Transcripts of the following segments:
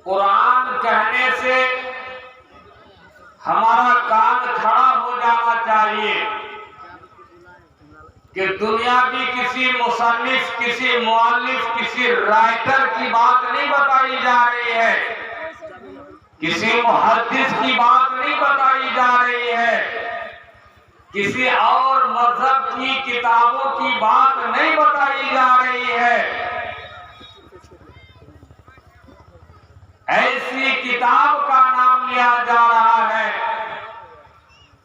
कुरान कहने से हमारा कान खड़ा हो जाना चाहिए कि दुनिया की किसी मुसन्निफ, किसी मुअल्लिफ, किसी राइटर की बात नहीं बताई जा रही है, किसी मुहद्दिस की बात नहीं बताई जा रही है, किसी और मजहब की किताबों की बात नहीं बताई जा रही है। ऐसी किताब का नाम लिया जा रहा है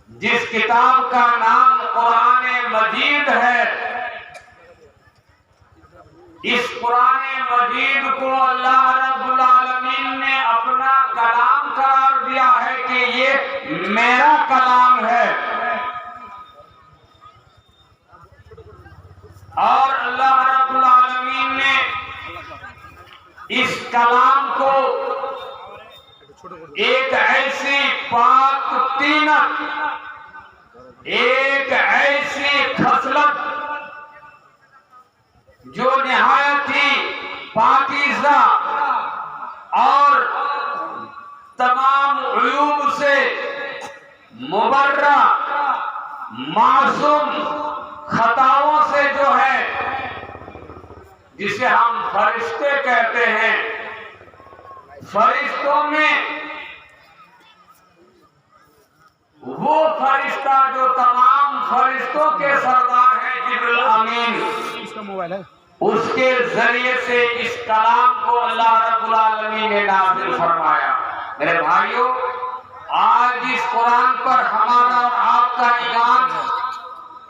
जिस किताब का नाम कुरान मजीद है। इस कुरान मजीद को अल्लाह रब्बुल आलमीन ने अपना कलाम करार दिया है कि ये मेरा कलाम है, और अल्लाह रब्बुल आलमीन ने इस कलाम को एक ऐसी पाक तीनत, एक ऐसी खसलत जो निहायत ही पाकीज़ा और तमाम उयूब से मुबर्रा, मासूम, खताओं से जो है, जिसे हम फरिश्ते कहते हैं, फरिश्तों में वो फरिश्ता जो तमाम फरिश्तों के सरदार है, जिब्रील अमीन, इसका मोबाइल है, उसके जरिए से इस कलाम को अल्लाह रब्बुल आलमीन ने नाज़िल फरमाया। मेरे भाइयों, आज इस कुरान पर हमारा और आपका ईमान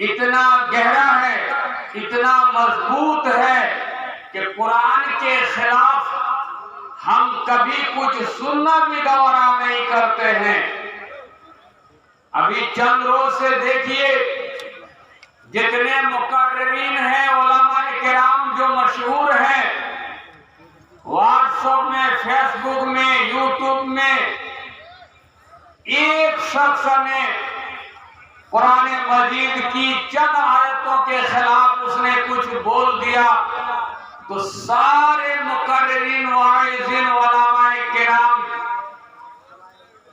इतना गहरा है, इतना मजबूत है कि कुरान के खिलाफ हम कभी कुछ सुनना भी गवारा नहीं करते हैं। अभी चंद रोज से देखिए, जितने मुकर्ररीन हैं, उलमाए किराम जो मशहूर हैं, व्हाट्सएप में, फेसबुक में, यूट्यूब में, एक शख्स ने कुरान मजीद की चंद आयतों के खिलाफ उसने कुछ बोल दिया तो सारे मुकर्रिरीन, वाइज़ीन, उलमाए किराम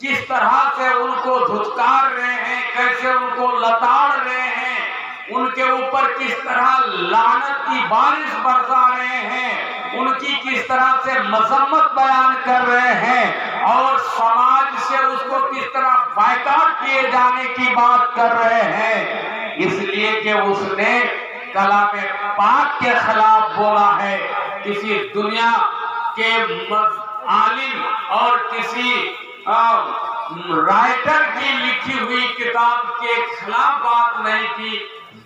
किस तरह से उनको धुतकार रहे हैं, कैसे उनको लताड़ रहे हैं, उनके ऊपर किस तरह लानत की बारिश बरसा रहे हैं, उनकी किस तरह से मजम्मत बयान कर रहे हैं, और समाज से उसको किस तरह बायकॉट किए जाने की बात कर रहे हैं, इसलिए कि उसने कलाम पाक के खिलाफ बोला है। किसी दुनिया के आलिम और किसी राइटर की लिखी हुई किताब के खिलाफ बात नहीं की,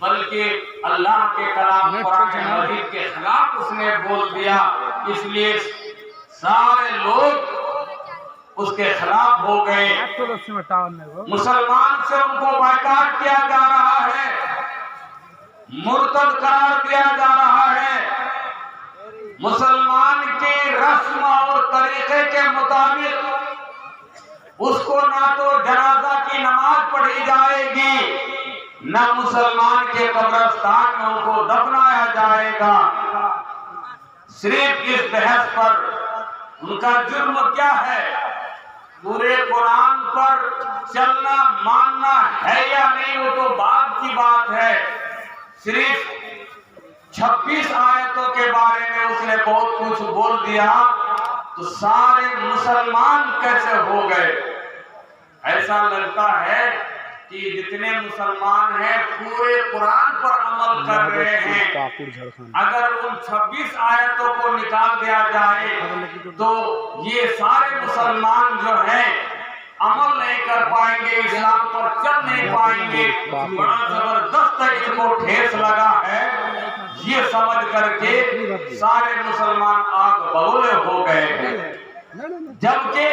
बल्कि अल्लाह के कलाम कुरान मजीद के खिलाफ उसने बोल दिया। इसलिए सारे लोग उसके खिलाफ हो गए। मुसलमान से उनको बायकॉट किया जा रहा है, मुर्तद करार दिया जा रहा है। मुसलमान की रस्म और तरीके के मुताबिक उसको ना तो जनाजा की नमाज पढ़ी जाएगी, ना मुसलमान के कब्रिस्तान में उनको दफनाया जाएगा। सिर्फ इस बहस पर उनका जुर्म क्या है, पूरे कुरान पर चलना मानना है या नहीं वो तो बात की बात है। सिर्फ 26 आयतों के बारे में उसने बहुत कुछ बोल दिया तो सारे मुसलमान कैसे हो गए। ऐसा लगता है कि जितने मुसलमान हैं पूरे कुरान पर अमल कर रहे हैं। अगर उन 26 आयतों को निकाल दिया जाए तो ये सारे मुसलमान जो हैं अमल नहीं कर पाएंगे, इस्लाम पर चल नहीं पाएंगे। बड़ा जबरदस्त इनको ठेस लगा है, ये समझ करके सारे मुसलमान आग बबूले हो गए हैं। जबकि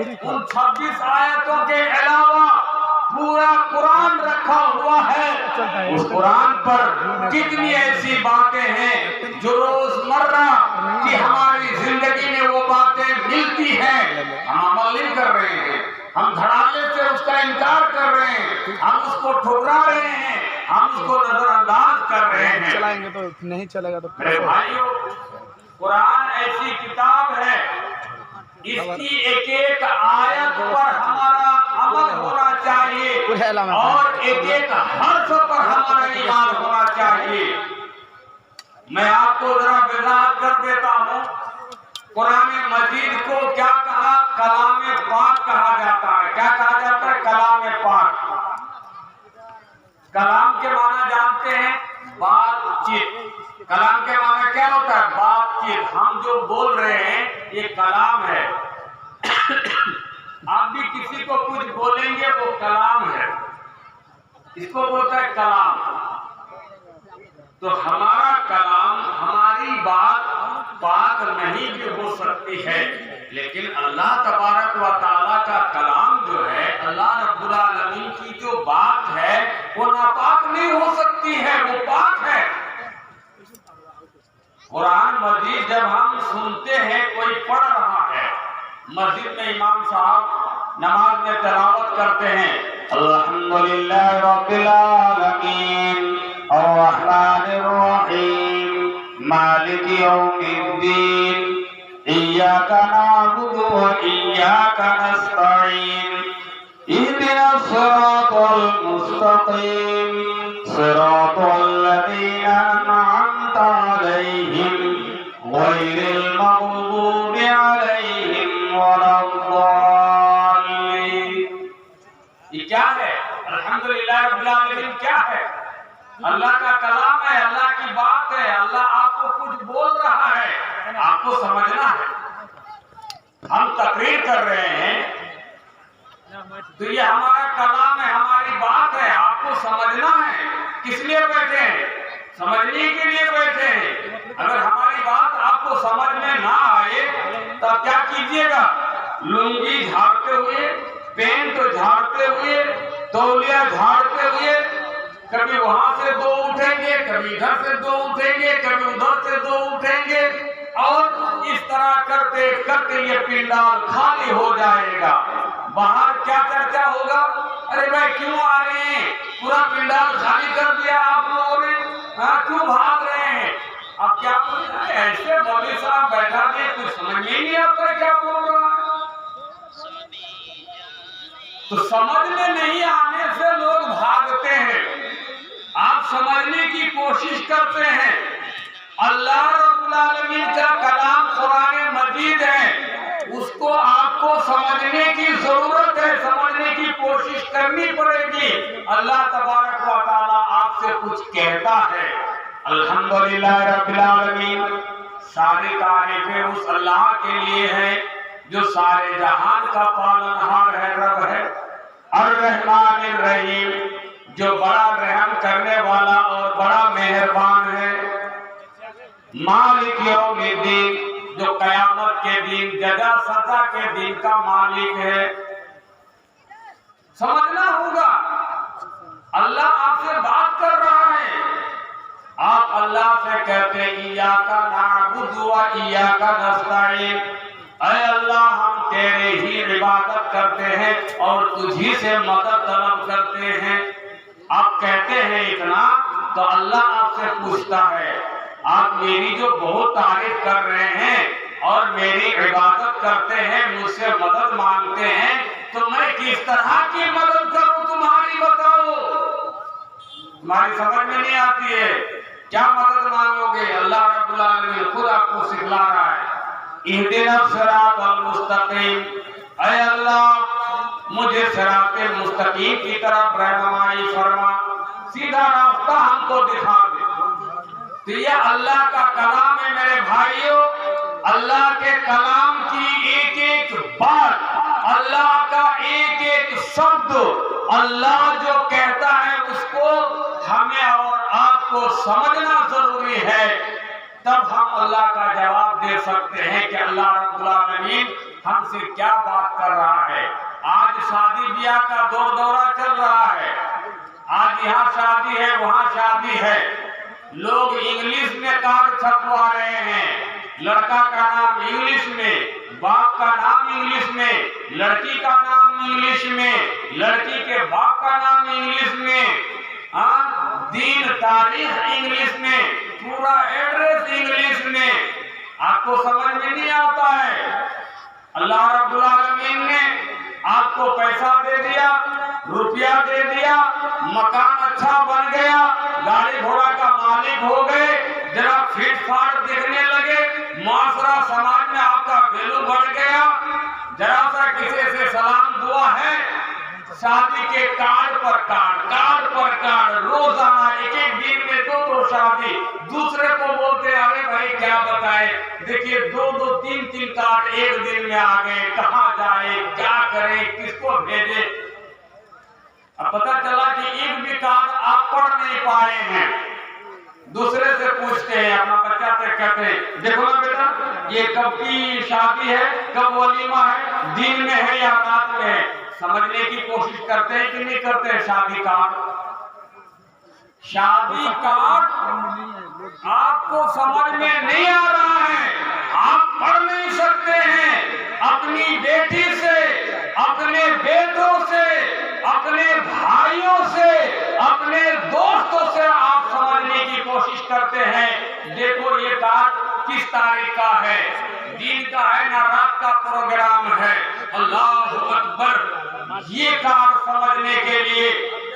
उन 26 आयतों के अलावा पूरा कुरान रखा हुआ है। उस कुरान पर कितनी ऐसी बातें हैं जो रोजमर्रा की हमारी जिंदगी में वो बातें मिलती हैं, हम अमल नहीं कर रहे हैं, हम धड़ाके से उसका इनकार कर रहे हैं, हम उसको ठुकरा रहे हैं, हम उसको नजरअंदाज कर रहे हैं। चलाएंगे तो नहीं चलेगा तो मेरे भाइयों, कुरान ऐसी किताब है इसकी एक एक आयत पर हमारा अमल होना चाहिए और एक एक हर्फ पर हमारा ईमान होना चाहिए। मैं आपको जरा वजाहत कर देता हूँ। कुरान मजीद को क्या कहा? कलाम पाक कहा जाता है। क्या कहा जाता है? कलाम पाक। कलाम के माना जानते हैं? बातचीत। कलाम के माना क्या होता है? बातचीत। हम जो बोल रहे हैं ये कलाम है। आप भी किसी को कुछ बोलेंगे वो कलाम है, इसको बोलता है कलाम। तो हमारा कलाम, हमारी बात पाक नहीं भी हो सकती है, लेकिन अल्लाह तबारक व तआला का कलाम जो है, अल्लाह रब्बुल आलमीन की जो बात है वो नापाक नहीं हो सकती है, वो पाक है। कुरान मजीद जब हम सुनते हैं, कोई पढ़ रहा है, मस्जिद में इमाम साहब नमाज में तिलावत करते हैं, अल्हम्दुलिल्लाह रब्बिल आलमीन अर्रहमानिर रहीम मालिक यौमिद्दीन इय्याका नअबुदु व इय्याका नस्तईन इहदिनस सिरातल मुस्तकीम सिरातल लज़ीना अनअमता अलैहिम गैरिल मग़दूबि अलैहिम वलद्दाल्लीन। ये क्या है? अल्हम्दुलिल्लाह रब्बिल आलमीन क्या है? अल्लाह का कलाम है, अल्लाह की बात है। अल्लाह आपको कुछ बोल रहा है, आपको समझना है। हम तकरीर कर रहे हैं तो ये हमारा कलाम है, हमारी बात है, आपको समझना है। किस लिए बैठे हैं? समझने के लिए बैठे हैं। अगर हमारी बात आपको समझ में ना आए तब क्या कीजिएगा? लुंगी झाड़ते हुए, पेंट झाड़ते हुए, तौलिया झाड़ते हुए, कभी वहां से दो उठेंगे, कभी इधर से दो उठेंगे, कभी उधर से दो उठेंगे, और इस तरह करते करते ये पिंडाल खाली हो जाएगा। बाहर क्या चर्चा होगा? अरे भाई क्यों आ रहे हैं? पूरा पिंडाल खाली कर दिया आप लोगों ने, क्यों भाग रहे हैं? अब क्या बोल रहे हैं? ऐसे मौलवी साहब बैठा दिए, कुछ समझ में नहीं आता क्या बोल रहा है। तो समझ में नहीं आने से लोग भागते हैं। आप समझने की कोशिश करते हैं। अल्लाह रब्बुल आलमीन का कलाम कुरान मजीद है, उसको आपको समझने की जरूरत है, समझने की कोशिश करनी पड़ेगी। अल्लाह तबारक व तआला आपसे कुछ कहता है। अल्हम्दुलिल्लाह रब्बिल आलमीन। सारी तारीफें उस अल्लाह के लिए है जो सारे जहान का पालनहार है, रब है। अर्रहमानिर रहीम, जो बड़ा रहम करने वाला और बड़ा मेहरबान है। मालिक यौमिद्दीन, जो कयामत के दिन, जजा सजा के दिन का मालिक है। समझना होगा, अल्लाह आपसे बात कर रहा है। आप अल्लाह से कहते हैं इय्याका नअबुदु व इय्याका नस्तईन, ऐ अल्लाह हम तेरे ही इबादत करते हैं और तुझी से मदद तलब करते हैं। आप कहते हैं इतना, तो अल्लाह आपसे पूछता है, आप मेरी जो बहुत तारीफ कर रहे हैं और मेरी इबादत करते हैं, मुझसे मदद मांगते हैं, तो मैं किस तरह की मदद करूं तुम्हारी? बताओ, तुम्हारी समझ में नहीं आती है। क्या मदद मांगोगे? अल्लाह रब्बुल आलमीन खुद आपको सिखला रहा है। इहदिनस सिरातल मुस्तकीम, ऐ अल्लाह मुझे सिराते मुस्तकीम की तरफ रहनुमाई फरमा, सीधा रास्ता हमको दिखा दे। तो ये अल्लाह का कलाम है मेरे भाइयों। अल्लाह के कलाम की एक एक बात, अल्लाह का एक एक शब्द, अल्लाह जो कहता है उसको हमें और आपको समझना जरूरी है। तब हम अल्लाह का जवाब दे सकते हैं कि अल्लाह रब्बुल आलमीन हमसे क्या बात कर रहा है। आज शादी ब्याह का दौर दौरा चल रहा है। आज यहाँ शादी है, वहाँ शादी है। लोग इंग्लिश में कार्ड छपवा रहे हैं। लड़का का नाम इंग्लिश में, बाप का नाम इंग्लिश में, लड़की का नाम इंग्लिश में, लड़की के बाप का नाम इंग्लिश में, दिन तारीख इंग्लिश में, पूरा एड्रेस इंग्लिश में। आपको समझ में नहीं आता है। अल्लाह वैल्यू बढ़ गया। जरा सा किसी से सलाम दुआ है, शादी के कार्ड पर कार्ड रोजाना एक एक दिन में दो शादी। दूसरे को बोलते अरे भाई क्या बताए, देखिए दो तीन कार्ड एक दिन में आ गए, कहाँ जाए, क्या करें, किसको भेजे। अब पता चला कि एक भी कार्ड आप पढ़ नहीं पाए हैं। दूसरे से पूछते हैं, अपना बच्चा से कहते हैं देखो ना बेटा ये कब की शादी है, कब वलीमा है, दिन में है या रात में है। समझने की कोशिश करते हैं कि नहीं करते हैं। शादी कार्ड आपको समझ में नहीं आ रहा है, आप पढ़ नहीं सकते हैं। अपनी बेटी से, अपने बेटों से, अपने भाइयों से, अपने दोस्तों से आप समझने की कोशिश करते हैं। देखो ये कार्ड किस तारीख का है, दिन का है ना रात का प्रोग्राम है। अल्लाह अकबर। ये कार्ड समझने के लिए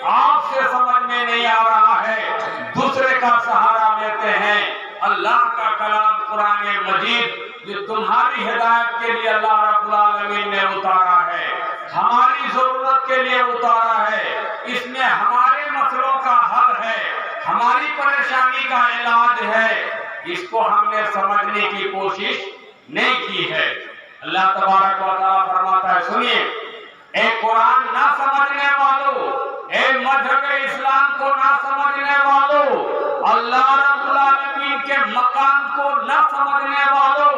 आपसे समझ में नहीं आ रहा है, दूसरे का सहारा लेते हैं। अल्लाह का कलाम कुरान मजीद जो तुम्हारी हिदायत के लिए अल्लाह रब्बुल आलमीन ने उतारा है, हमारी जरूरत के लिए उतारा है। इसमें हमारे मसलों का हल है, हमारी परेशानी का इलाज है। इसको हमने समझने की कोशिश नहीं की है। अल्लाह तबारक व तआला फरमाता है, सुनिए ए कुरान ना समझने वालों, ए मजहब इस्लाम को ना समझने वालों, अल्लाह रब्बुल आलमीन के मकाम को ना समझने वालों,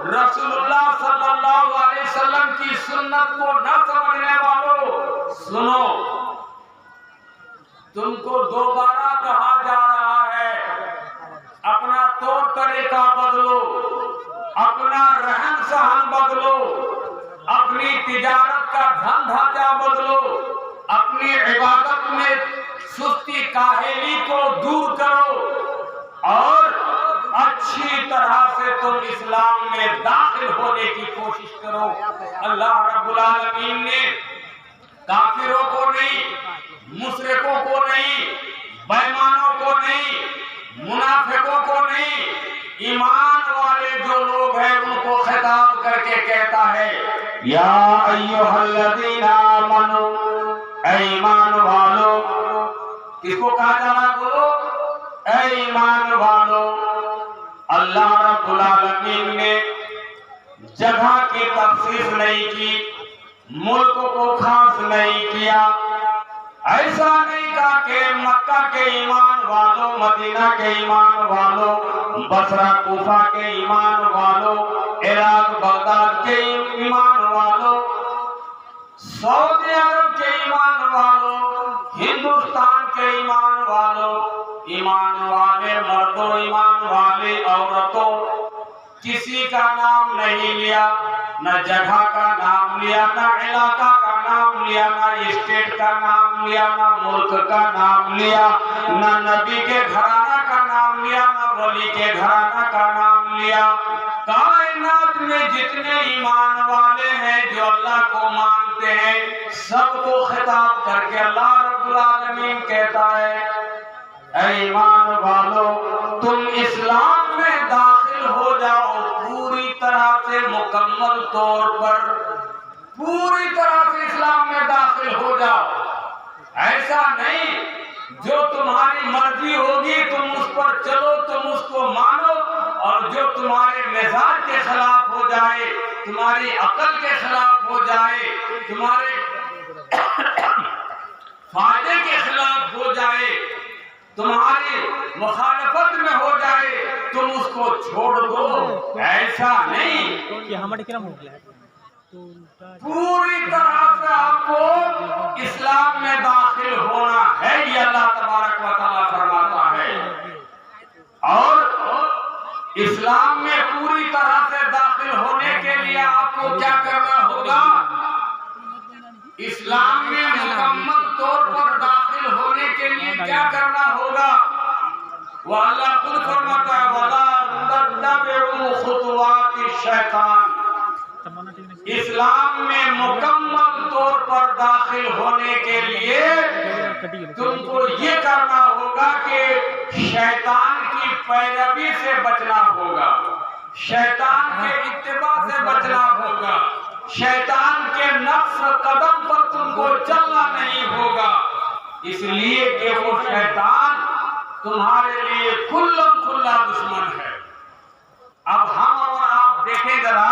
रसूलुल्लाह सल्लल्लाहु अलैहि वसल्लम की सुन्नत को ना समझने वालों, सुनो तुमको दोबारा कहा जा रहा है अपना तौर तरीका बदलो, अपना रहन सहन बदलो, अपनी तिजारत का धंधा बदलो, अपनी इबादत में सुस्ती काहेली को दूर करो और अच्छी तरह से तुम इस्लाम में दाखिल होने की कोशिश करो। अल्लाह रब्बुल आलमीन ने काफिरों को नहीं, मुशरिकों को नहीं, बेईमानों को नहीं, मुनाफिकों को नहीं, ईमान वाले जो लोग हैं उनको खिताब करके कहता है या अय्युहल्लज़ीना आमनू, ईमान वालों। किसको कहा जा रहा है बोलो, ईमान वालों। अल्लाह रब्बुल आलमीन ने जगह की तखसीस नहीं की, मुल्क को खास नहीं किया। ऐसा नहीं कहा कि मक्का के ईमान वालों, मदीना के ईमान वालों, बसरा कूफा के ईमान वालों, इराक बगदाद के ईमान वालों, सऊदी अरब के ईमान वालों, हिंदुस्तान के ईमान वालों, ईमान वाले मर्दों, ईमान वाले औरतों, किसी का नाम नहीं लिया, न जगह का नाम लिया, न इलाका का नाम लिया, न स्टेट का नाम लिया, न मुल्क का नाम लिया, न नबी के घराना का नाम लिया, न वली के घराना का नाम लिया। कायनात में जितने ईमान वाले हैं जो अल्लाह को मानते हैं, सबको खिताब करके अल्लाह रब्बुल आलमीन कहता है ऐ ईमान वालों तुम इस्लाम में दाखिल हो जाओ, पूरी तरह से मुकम्मल तौर पर पूरी तरह से इस्लाम में दाखिल हो जाओ। ऐसा नहीं जो तुम्हारी मर्जी होगी तुम उस पर चलो, तुम उसको मानो, और जो तुम्हारे मिजाज के खिलाफ हो जाए, तुम्हारी अकल के खिलाफ हो जाए, तुम्हारे फायदे के खिलाफ हो जाए, तुम्हारी मुखालफत में हो जाए, तुम उसको छोड़ दो। ऐसा नहीं कि हमारे क्या हो गया, पूरी तरह से आपको इस्लाम में दाखिल होना है, ये अल्लाह तबारक व तआला फरमाता है। और इस्लाम में पूरी तरह से दाखिल होने के लिए आपको क्या करना होगा, इस्लाम में मुकम्मल तौर पर दाखिल होने के लिए क्या करना होगा, वो अल्लाह खुद फरमाता है वला तत्तबिउ खुतवाति शैतान। इस्लाम में मुकम्मल तौर पर दाखिल होने के लिए तुमको ये करना होगा कि शैतान की पैरवी से बचना होगा। शैतान के इत्तिबा से बचना होगा, शैतान के नफ्स कदम पर तुमको चलना नहीं होगा, इसलिए कि वो शैतान तुम्हारे लिए खुल्लम खुल्ला दुश्मन है। अब हम और आप देखें जरा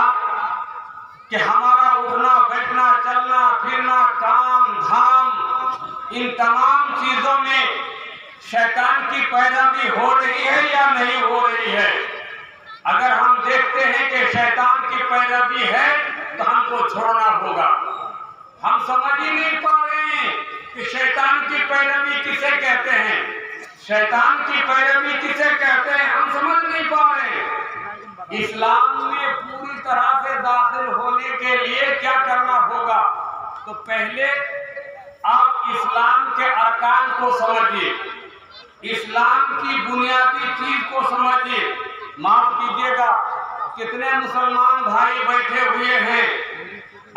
कि हमारा उठना बैठना चलना फिरना काम धाम इन तमाम चीजों में शैतान की पैरवी हो रही है या नहीं हो रही है। अगर हम देखते हैं कि शैतान की पैरवी है तो हमको छोड़ना होगा। हम समझ ही नहीं पा रहे हैं कि शैतान की पैरवी किसे कहते हैं, शैतान की पैरवी किसे कहते हैं, हम समझ नहीं पा रहे। इस्लाम में पूरी तरह से दाखिल होने के लिए क्या करना होगा, तो पहले आप इस्लाम के अरकान को समझिए, इस्लाम की बुनियादी चीज को समझिए। माफ कीजिएगा, कितने मुसलमान भाई बैठे हुए हैं,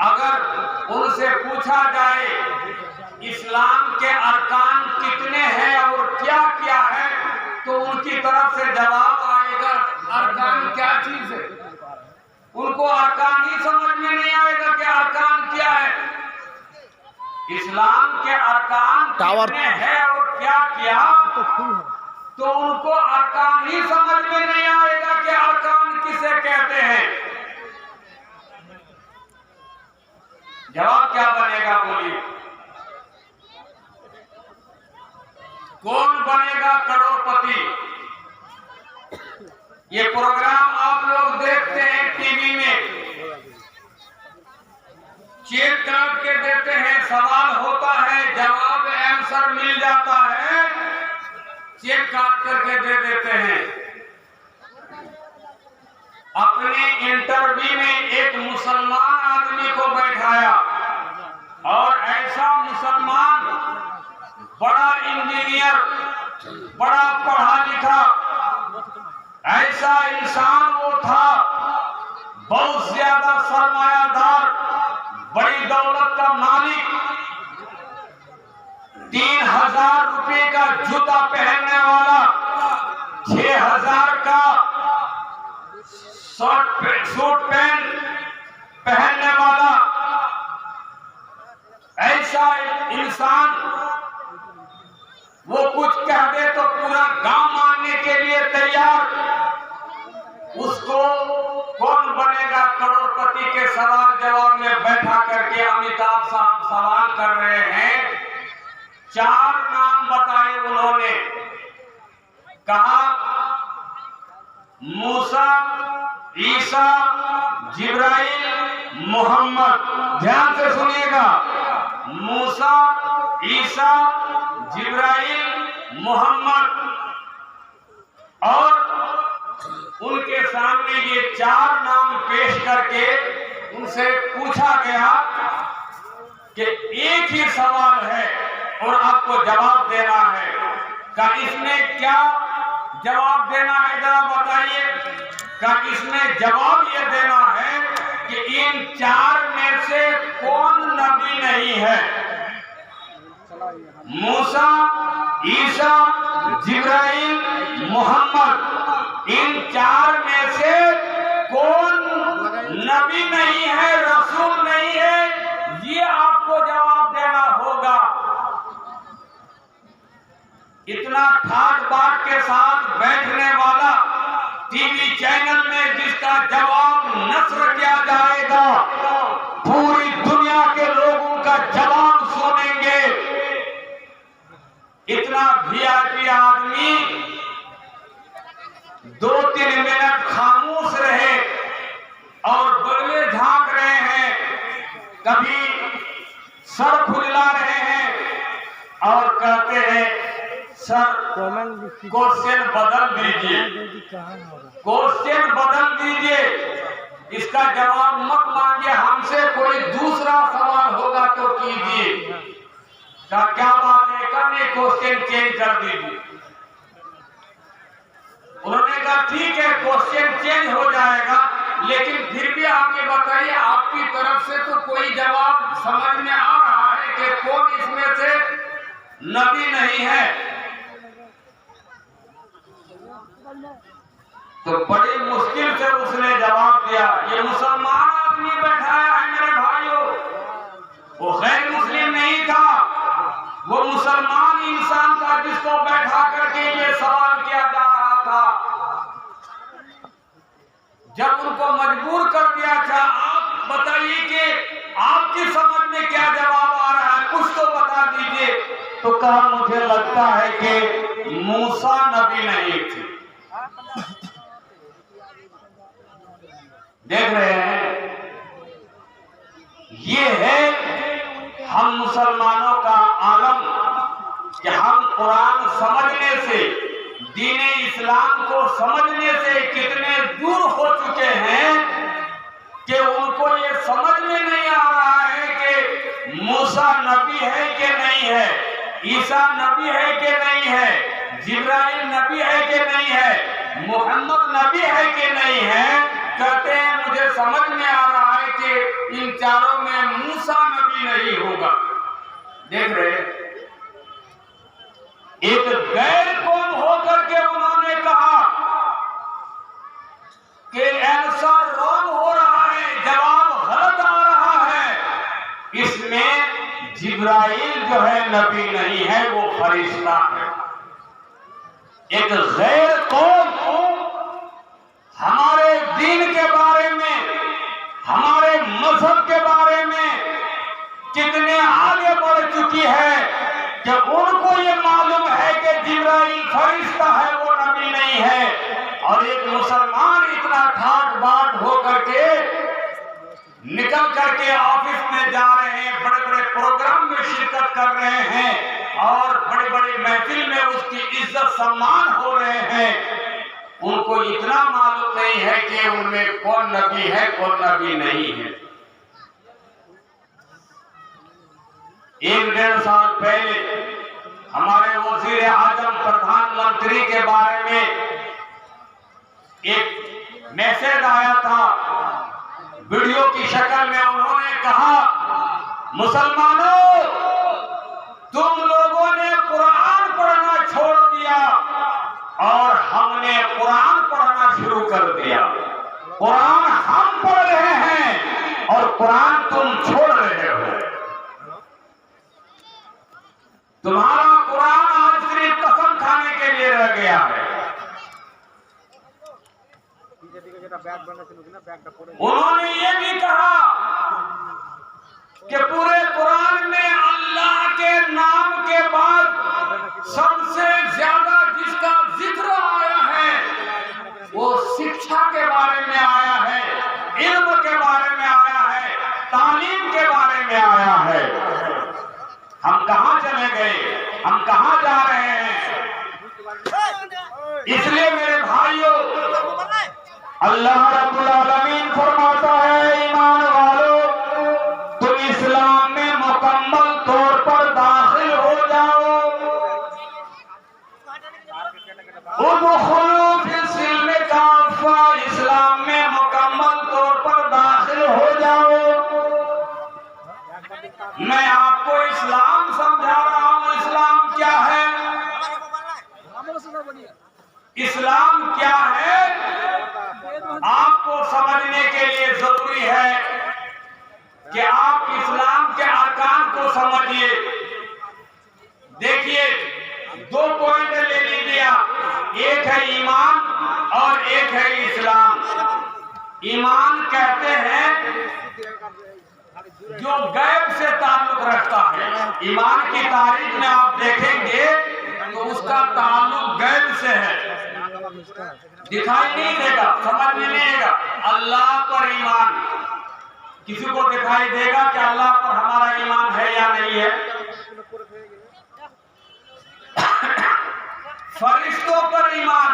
अगर उनसे पूछा जाए इस्लाम के अरकान कितने हैं और क्या क्या है, तो उनकी तरफ से जवाब आएगा अरकान क्या चीज है। उनको अरकान ही समझ में नहीं आएगा कि अरकान क्या है। इस्लाम के अरकान कितने हैं और क्या क्या, तो उनको अरकान ही समझ में नहीं आएगा कि अरकान किसे कहते हैं। जवाब क्या बनेगा, बोलिए। कौन बनेगा करोड़पति? ये प्रोग्राम आप लोग देखते हैं टीवी में, चेक काट के देते हैं, सवाल होता है, जवाब आंसर मिल जाता है, चेक काट करके दे देते हैं। अपने इंटरव्यू में एक मुसलमान आदमी को बैठाया और ऐसा मुसलमान बड़ा इंजीनियर, बड़ा पढ़ा लिखा ऐसा इंसान वो था, बहुत ज्यादा सरमायादार, बड़ी दौलत का मालिक, 3000 रुपए का जूता पहनने वाला, 6000 का सूट पैंट पहनने वाला ऐसा इंसान, वो कुछ कह दे तो पूरा गांव मानने के लिए तैयार। उसको कौन बनेगा करोड़पति के सवाल जवाब में बैठा करके अमिताभ साहब सवाल कर रहे हैं। 4 नाम बताए उन्होंने, कहा मूसा, ईसा, जिब्राइल, मोहम्मद। ध्यान से सुनिएगा, मूसा, ईसा, जिब्राइल, मोहम्मद। और उनके सामने ये 4 नाम पेश करके उनसे पूछा गया कि एक ही सवाल है और आपको जवाब देना है। का इसमें क्या जवाब देना है, जरा बताइए। का इसमें जवाब ये देना है कि इन 4 में से कौन नबी नहीं है। मूसा, ईसा, जिब्राइल, मोहम्मद, इन 4 में से कौन नबी नहीं है, रसूल नहीं है, ये आपको जवाब देना होगा। इतना ठाट बाट के साथ बैठने वाला टीवी चैनल में जिसका जवाब नस्र किया जाएगा, पूरी दुनिया के लोग उनका जवाब सुनेंगे। इतना वीआईपी आदमी 2-3 मिनट खामोश रहे और बगले झांक रहे हैं, कभी सर खुजला रहे हैं और कहते हैं सर क्वेश्चन बदल दीजिए, क्वेश्चन बदल दीजिए, इसका जवाब मत मांगिए, हमसे कोई दूसरा सवाल होगा तो कीजिए। क्या बात है, करने क्वेश्चन चेंज कर दीजिए। उन्होंने कहा ठीक है क्वेश्चन चेंज हो जाएगा, लेकिन फिर भी आप ये बताइए आपकी तरफ से तो कोई जवाब समझ में आ रहा है कि कौन इसमें से नबी नहीं है। तो तो बड़ी मुश्किल से उसने जवाब दिया, ये मुसलमान आदमी बैठाया है मेरे भाइयों, वो गैर मुस्लिम नहीं था, वो मुसलमान इंसान था जिसको बैठा करके ये सवाल किया जा रहा था। जब उनको मजबूर कर दिया था, आप बताइए कि आपकी समझ में क्या जवाब आ रहा है, कुछ तो बता दीजिए। तो कहा मुझे लगता है कि मूसा नबी नहीं थे। देख रहे हैं, ये है हम मुसलमानों का आलम कि हम कुरान समझने से, दीने इस्लाम को समझने से कितने दूर हो चुके हैं कि उनको ये समझ में नहीं आ रहा है कि मूसा नबी है कि नहीं है, ईसा नबी है कि नहीं है, जिब्राइल नबी है कि नहीं है, मोहम्मद नबी है कि नहीं है। कहते हैं मुझे समझ में आ रहा है कि इन चारों में मूसा नबी नहीं होगा। देख रहे, एक गैर कौम होकर के उन्होंने कहा कि आंसर रॉन्ग हो रहा है, जवाब गलत आ रहा है, इसमें जिब्राइल जो है नबी नहीं है, वो फरिश्ता है। एक गैर कौम हमारे दीन के बारे में, हमारे मजहब के बारे में कितने आगे बढ़ चुकी है कि उनको ये मालूम है कि जिब्राइल फरिश्ता है, वो नबी नहीं है। और एक मुसलमान इतना ठाट बाट होकर के निकल करके ऑफिस में जा रहे हैं, बड़े बड़े प्रोग्राम में शिरकत कर रहे हैं और बड़े बड़े महफिल में उसकी इज्जत सम्मान हो रहे हैं, उनको इतना मालूम नहीं है कि उनमें कौन नबी है कौन नबी नहीं है। 1-1.5 साल पहले हमारे वजीर आजम प्रधानमंत्री के बारे में एक मैसेज आया था वीडियो की शक्ल में। उन्होंने कहा, मुसलमानों तुम लोगों ने कुरान पढ़ना छोड़ दिया और हमने कुरान पढ़ना शुरू कर दिया। कुरान हम पढ़ रहे हैं और कुरान तुम छोड़ रहे हो। तुम्हारा कुरान आज सिर्फ कसम खाने के लिए रह गया है। उन्होंने ये भी कहा कि पूरे कुरान में अल्लाह के नाम के बाद सबसे ज्यादा जिसका जिक्र आया है वो शिक्षा के बारे में आया है, इल्म के बारे में आया है, तालीम के बारे में आया है। हम कहां चले गए, हम कहां जा रहे हैं? इसलिए मेरे भाइयों, अल्लाह रब्बुल आलमीन फरमाता है, ईमान वालों तुम इस्लाम में मुकम्मल तौर पर दाखिल हो जाओ। उदखुलू फिस्सिल्म काफ़ा, इस्लाम में मुकम्मल तौर पर दाखिल हो जाओ। मैं आपको इस्लाम समझा रहा हूँ। इस्लाम क्या है? इस्लाम क्या है आपको समझने के लिए जरूरी है कि आप इस्लाम के अरकान को समझिए। देखिए, 2 पॉइंट ले लीजिए, एक है ईमान और एक है इस्लाम। ईमान कहते हैं जो गैब से ताल्लुक रखता है। ईमान की तारीख में आप देखेंगे तो उसका ताल्लुक गैब से है, दिखाई नहीं देगा, समझ में नहीं आएगा। अल्लाह पर ईमान, किसी को दिखाई देगा कि अल्लाह पर हमारा ईमान है या नहीं है? फरिश्तों पर ईमान,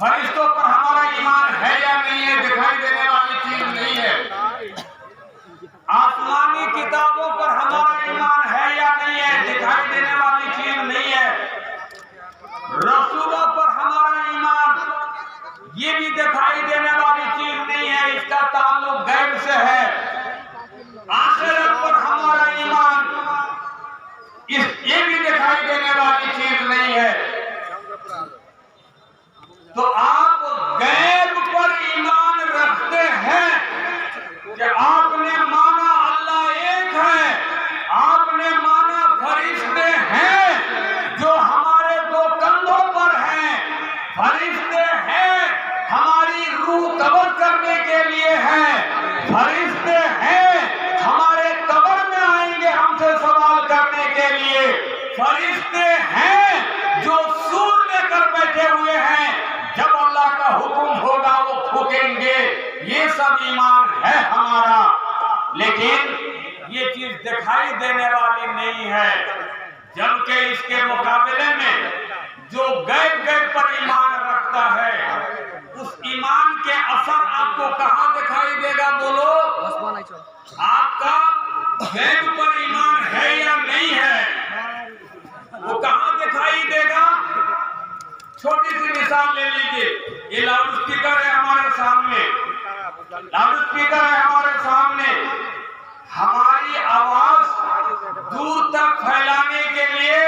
फरिश्तों पर हमारा ईमान है या नहीं है? दिखाई देने वाली चीज नहीं है। आसमानी किताबों पर हमारा ईमान है या नहीं है? दिखाई देने वाली चीज नहीं है। रसूलों पर हमारा ईमान, ये भी दिखाई देने वाली चीज नहीं है, इसका ताल्लुक गैब से है। आखिरत पर हमारा ईमान, ये भी दिखाई देने वाली चीज नहीं है। तो आप कि आपने माना अल्लाह एक है, आपने माना फरिश्ते हैं जो हमारे दो कंधों पर हैं, फरिश्ते हैं हमारी रूह कब्ज करने के लिए हैं, फरिश्ते हैं हमारे कब्र में आएंगे हमसे सवाल करने के लिए, फरिश्ते हैं जो सूर लेकर बैठे हुए हैं, जब अल्लाह का हुक्म होगा वो फूकेंगे। ये सब ईमान है हमारा। लेकिन ये चीज दिखाई देने वाली नहीं है, जबकि इसके मुकाबले में जो गैब पर ईमान रखता है, उस ईमान के असर आपको कहाँ दिखाई देगा? बोलो, आपका गैब पर ईमान है या नहीं है, वो कहाँ दिखाई देगा? छोटी सी मिसाल ले लीजिए, ये लाउड स्पीकर है हमारे सामने, लाउड स्पीकर है हमारे सामने, हमारी आवाज दूर तक फैलाने के लिए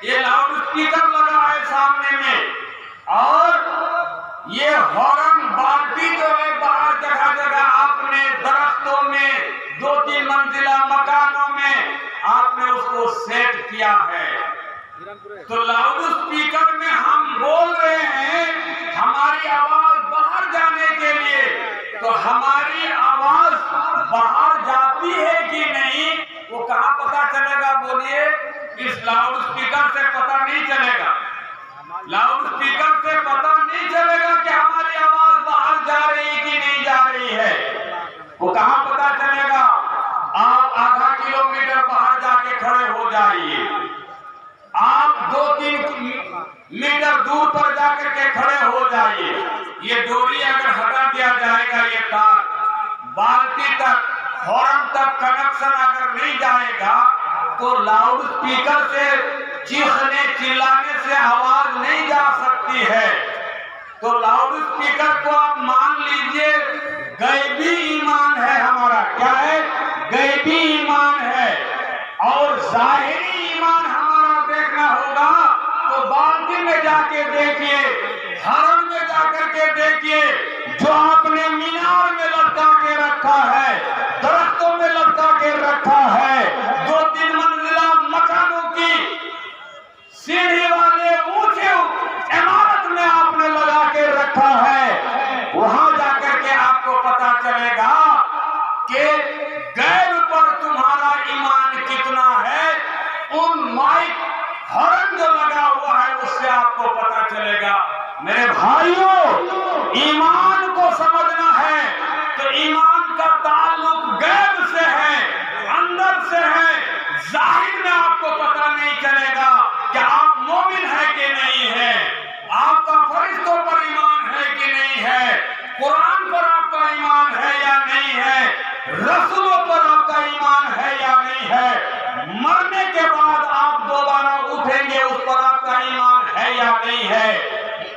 ये लाउड स्पीकर लगा है सामने में, और ये हॉर्न बाल्टी जो है बाहर जगह जगह आपने दरख्तों में, 2-3 मंजिला मकानों में आपने उसको सेट किया है। तो लाउड स्पीकर में हम बोल रहे हैं हमारी आवाज बाहर जाने के लिए, तो हमारी आवाज बाहर जाती है कि नहीं वो कहाँ पता चलेगा? बोलिए, इस लाउड स्पीकर से पता नहीं चलेगा, लाउड स्पीकर से पता नहीं चलेगा कि हमारी आवाज बाहर जा रही कि नहीं जा रही है। वो कहाँ पता चलेगा? आप आधा किलोमीटर बाहर जाके खड़े हो जाइए, आप 2-3 मीटर दूर पर जाकर के खड़े हो जाइए, ये डोरी अगर हटा दिया जाएगा, ये तार बाल्टी तक, हॉर्न तक कनेक्शन अगर नहीं जाएगा, तो लाउड स्पीकर से चीखने चिल्लाने से आवाज नहीं जा सकती है। तो लाउड स्पीकर को आप मान लीजिए गैबी ईमान है हमारा। क्या है? गैबी ईमान है। और जाहिरी ईमान हमारा देखना होगा तो बाल्टी में जाके देखिए, हरम में जाकर के देखिए, जो आपने मीनार में लटका के रखा है, दरख्तों में लटका के रखा है, 2-3 मंजिला मकानों की सीढ़ी वाले ऊंचे इमारत में आपने लगा के रखा है, वहां जाकर के आपको पता चलेगा कि गैब पर तुम्हारा ईमान कितना है। उन माइक हॉर्न जो लगा हुआ है उससे आपको पता चलेगा। मेरे भाइयों, ईमान को समझना है तो ईमान का ताल्लुक गैब से है, अंदर से है। जाहिर में आपको पता नहीं चलेगा कि आप मोमिन है कि नहीं है, आपका फरिश्तों पर ईमान है कि नहीं है, कुरान पर आपका ईमान है या नहीं है, रसूलों पर आपका ईमान है या नहीं है, मरने के बाद आप दोबारा उठेंगे उस पर आपका ईमान है या नहीं है।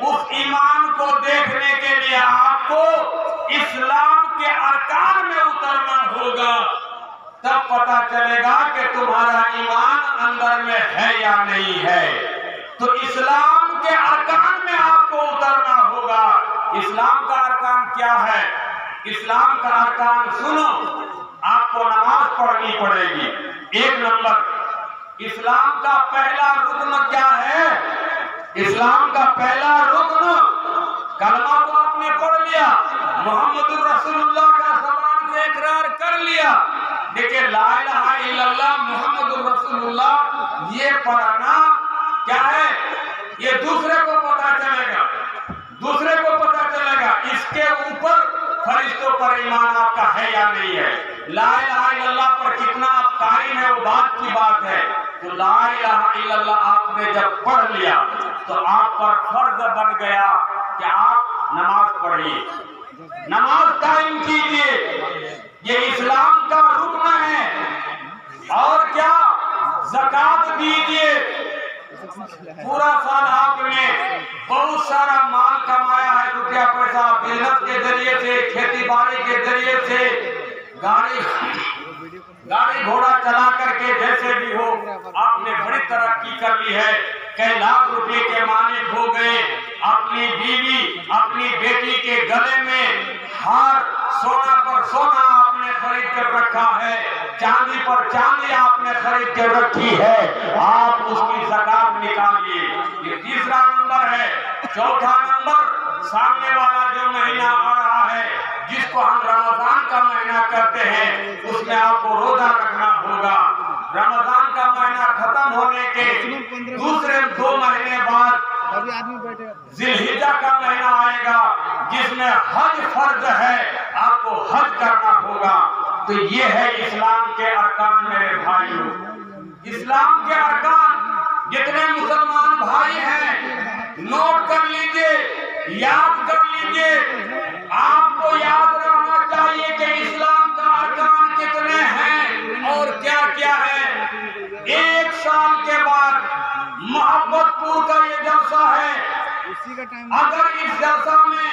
उस ईमान को देखने के लिए आपको इस्लाम के अरकान में उतरना होगा, तब पता चलेगा कि तुम्हारा ईमान अंदर में है या नहीं है। तो इस्लाम के अरकान में आपको उतरना होगा। इस्लाम का अरकान क्या है? इस्लाम का अरकान सुनो, आपको नमाज पढ़नी पड़ेगी। 1 नंबर, इस्लाम का पहला रुकन क्या है? इस्लाम का पहला रुकन, कलमा को आपने पढ़ लिया, मोहम्मदुर रसूलुल्लाह का ज़बान से इकरार कर लिया, लेकिन ला इलाहा इल्लल्लाह मोहम्मदुर रसूलुल्लाह ये पढ़ना क्या है? ये दूसरे को पता चलेगा, दूसरे को पता चलेगा। इसके ऊपर फरिश्तों पर ईमान आपका है या नहीं है। ला इलाहा इल्लल्लाह पर कितना आप कायम है वो बात की बात है। तो ला इलाहा इल्लल्लाह आपने जब पढ़ लिया तो आप पर फर्ज बन गया कि आप नमाज पढ़िए, नमाज कायम कीजिए। ये इस्लाम का रुकन है। और क्या? ज़कात दीजिए। पूरा साल आपने बहुत सारा माल कमाया है, रुपया पैसा, बिजनेस के जरिए से, खेती बाड़ी के जरिए से, गाड़ी घोड़ा चला करके जैसे भी हो आपने बड़ी तरक्की कर ली है, कई लाख रुपए के मालिक हो गए। अपनी बीवी, अपनी बेटी के गले में हार, सोना पर सोना आपने रखा है, चांदी पर चांदी आपने खरीद के रखी है, आप उसकी ज़कात निकालिए। ये तीसरा नंबर है। चौथा नंबर, सामने वाला जो महीना आ रहा है जिसको हम रमजान का महीना कहते हैं, उसमें आपको रोजा रखना होगा। रमजान का महीना खत्म होने के दूसरे 2 महीने बाद जिलहिज्जा का महीना आएगा जिसमें हज फर्ज है, आपको हज करना होगा। तो ये है इस्लाम के अरकान मेरे भाइयों। इस्लाम के अरकान जितने मुसलमान भाई हैं नोट कर लीजिए, याद कर लीजिए। आपको याद रखना चाहिए कि इस्लाम का अरकान कितने हैं और क्या क्या है। 1 साल के बाद मोहब्बतपुर का ये जलसा है। अगर इस जलसा में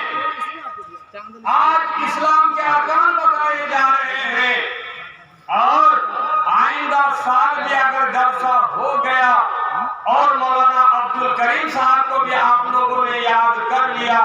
आज इस्लाम के अरकान बताए जा रहे हैं और आइंदा साल भी अगर जलसा हो गया और मौलाना अब्दुल करीम साहब को भी आप लोगों ने याद कर लिया,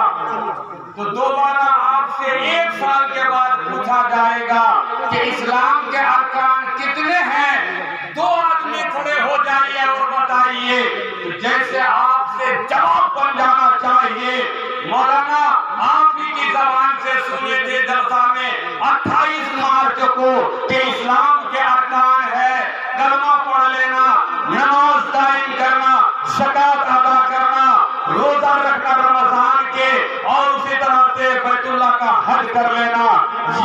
तो दोबारा आपसे 1 साल के बाद पूछा जाएगा कि इस्लाम के अरकान कितने हैं। 2 आदमी खड़े हो जाइए और बताइए, तो जैसे आपसे जवाब बन जाना चाहिए। मौलाना आप ही की जबान से सुने थे जलसा में 28 मार्च को कि इस्लाम के अरकान है कलमा पढ़ लेना, नमाज कायम करना, ज़कात अदा करना, रोजा रखना रमजान के, और उसी तरह से बैतुल्लाह का हज कर लेना।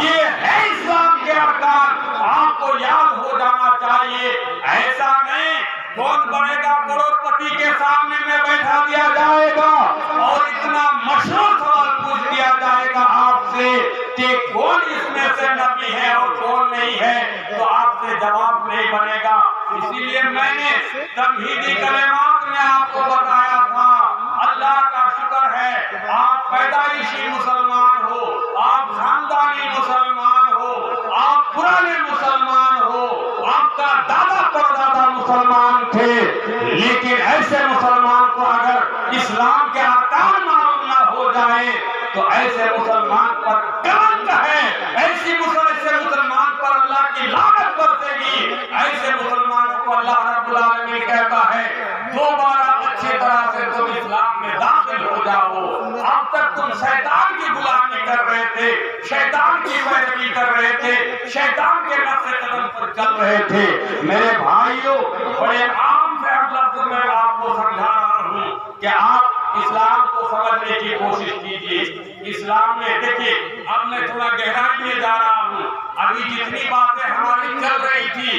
ये है इस्लाम के अरकान, आपको याद हो जाना चाहिए। ऐसा नहीं कौन बनेगा करोड़पति के सामने में बैठा दिया जाएगा और इतना मशहूर सवाल पूछ दिया जाएगा आपसे कि कौन इसमें से नबी है और कौन नहीं है, तो आपसे जवाब नहीं बनेगा। इसीलिए मैंने तमहीदी कलेमात में आपको बताया था, अल्लाह का शुक्र है आप पैदाइशी मुसलमान हो, आप खानदानी मुसलमान हो, आप पुराने मुसलमान हो, आपका दादा परदादा मुसलमान थे, लेकिन ऐसे मुसलमान को अगर इस्लाम के अरकान मालूम ना हो जाए तो ऐसे मुसलमान पर कलंक है, ऐसे मुसलमान पर अल्लाह की लानत बरसेगी। ऐसे मुसलमानों को अल्लाह रब्बुल आलमीन कहता है दोबारा अच्छी तरह से तुम इस्लाम में दाखिल हो जाओ। अब तक तुम शैतान की गुलामी कर रहे थे, शैतान की पैरवी कर रहे थे, शैतान के नक्शे कदम पर चल रहे थे। मेरे भाइयों, बड़े आम से लफ्ज़ में आपको समझा रहा हूँ कि आप इस्लाम को समझने की कोशिश कीजिए। इस्लाम में देखिए, अब मैं थोड़ा गहराई में जा रहा हूँ। अभी जितनी बातें हमारी चल रही थी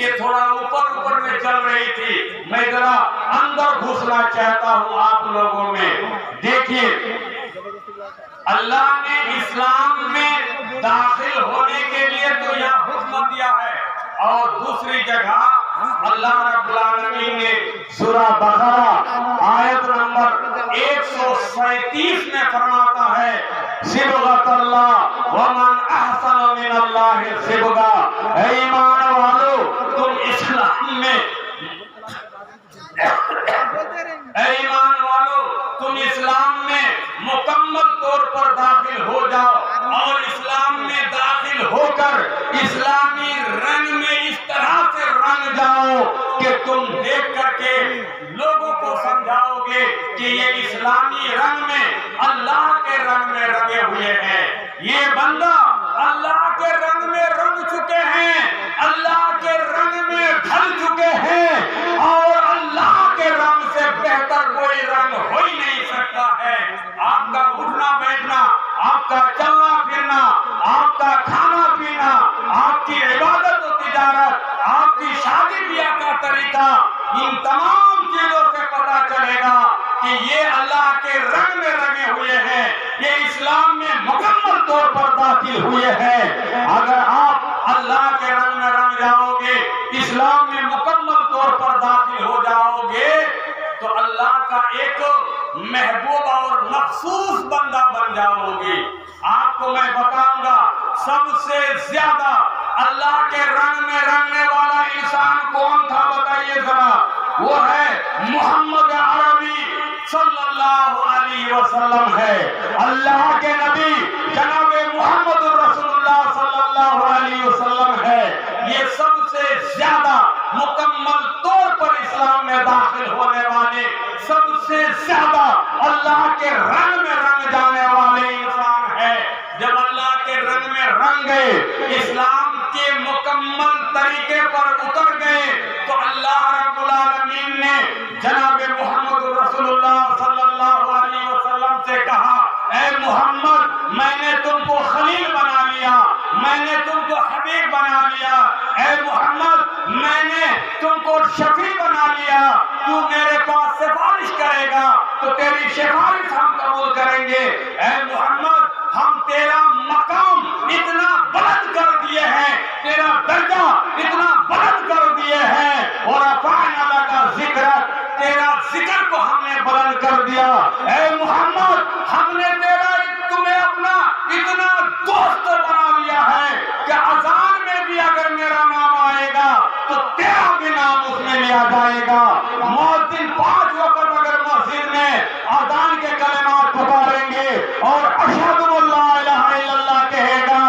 ये थोड़ा ऊपर में चल रही थी, मैं जरा अंदर घुसना चाहता हूँ आप लोगों में। देखिए, अल्लाह ने इस्लाम में दाखिल होने के लिए तो यहाँ हुक्म दिया है, और दूसरी जगह अल्लाह रब्बुल आलमीन ने सूरा बकरा आयत नंबर 137 में फरमाता है, सिबगतल्लाह व मन अहसन मिनल्लाहि सिबगा। ऐ ईमान वालों, तुम इस्लाम में तुम इस्लाम में मुकम्मल तौर पर दाखिल हो जाओ और इस्लाम में दाखिल होकर इस्लामी रंग में इस तरह से रंग जाओ कि तुम देख करके लोगों को समझाओगे कि ये इस्लामी रंग में अल्लाह के रंग में रंगे हुए हैं। ये बंदा अल्लाह के रंग में रंग चुके हैं, अल्लाह के रंग में ढल चुके हैं, और अल्लाह के रंग से बेहतर कोई रंग हो ही नहीं सकता है। आपका उठना बैठना, आपका चलना फिरना, आपका खाना पीना, आपकी इबादत और तिजारत, आपकी शादी ब्याह का तरीका, इन तमाम चीजों से पता चलेगा कि ये अल्लाह के रंग में रंगे हुए हैं, ये इस्लाम में मुकम्मल तौर पर दाखिल हुए हैं। अगर आप अल्लाह के रंग में रंग जाओगे, इस्लाम में मुकम्मल तौर पर दाखिल हो जाओगे, तो अल्लाह का एक महबूब और मखसूस बंदा बन जाओगे। आपको मैं बताऊंगा, सबसे ज्यादा अल्लाह के रंग में रंगने वाला इंसान कौन था, बताइए जरा। वो है मोहम्मद अरबी सल्लल्लाहु अलैहि वसल्लम है। अल्लाह के नबी जनाब मोहम्मद रसूलुल्लाह सल्लल्लाहु अलैहि वसल्लम है। के रंग में रंग जाने वाले इंसान है। जब अल्लाह के रंग में रंग गए, इस्लाम के मुकम्मल तरीके पर उतर गए, तो अल्लाह रब्बुल आलमीन ने जनाब मोहम्मद रसूलुल्लाह सल्लल्लाहु अलैहि वसल्लम से कहा, ऐ मोहम्मद, मैंने तुमको खलील बना लिया, मैंने तुमको हबीब बना लिया। ऐ मोहम्मद, मैंने तुमको शफी बना लिया। तू मेरे पास सिफारिश करेगा तो तेरी सिफारिश हम कबूल करेंगे। ऐ मोहम्मद, हम तेरा मकाम इतना बुलंद कर दिए हैं, तेरा दर्जा इतना बुलंद कर दिए हैं, और अफ़अना लका ज़िक्रक, तेरा जिक्र को हमने बुलंद कर दिया। ऐ मोहम्मद, हमने तुम्हें अपना इतना दोस्त बना लिया है कि अजान में भी अगर मेरा नाम आएगा तो तेरा भी नाम उसमें लिया जाएगा। मुअज्जिन 5 वक्त अगर मस्जिद में अजान के कलिमात पुकारेंगे और अशहदु अल्ला इलाहा इल्लल्लाह कहेगा,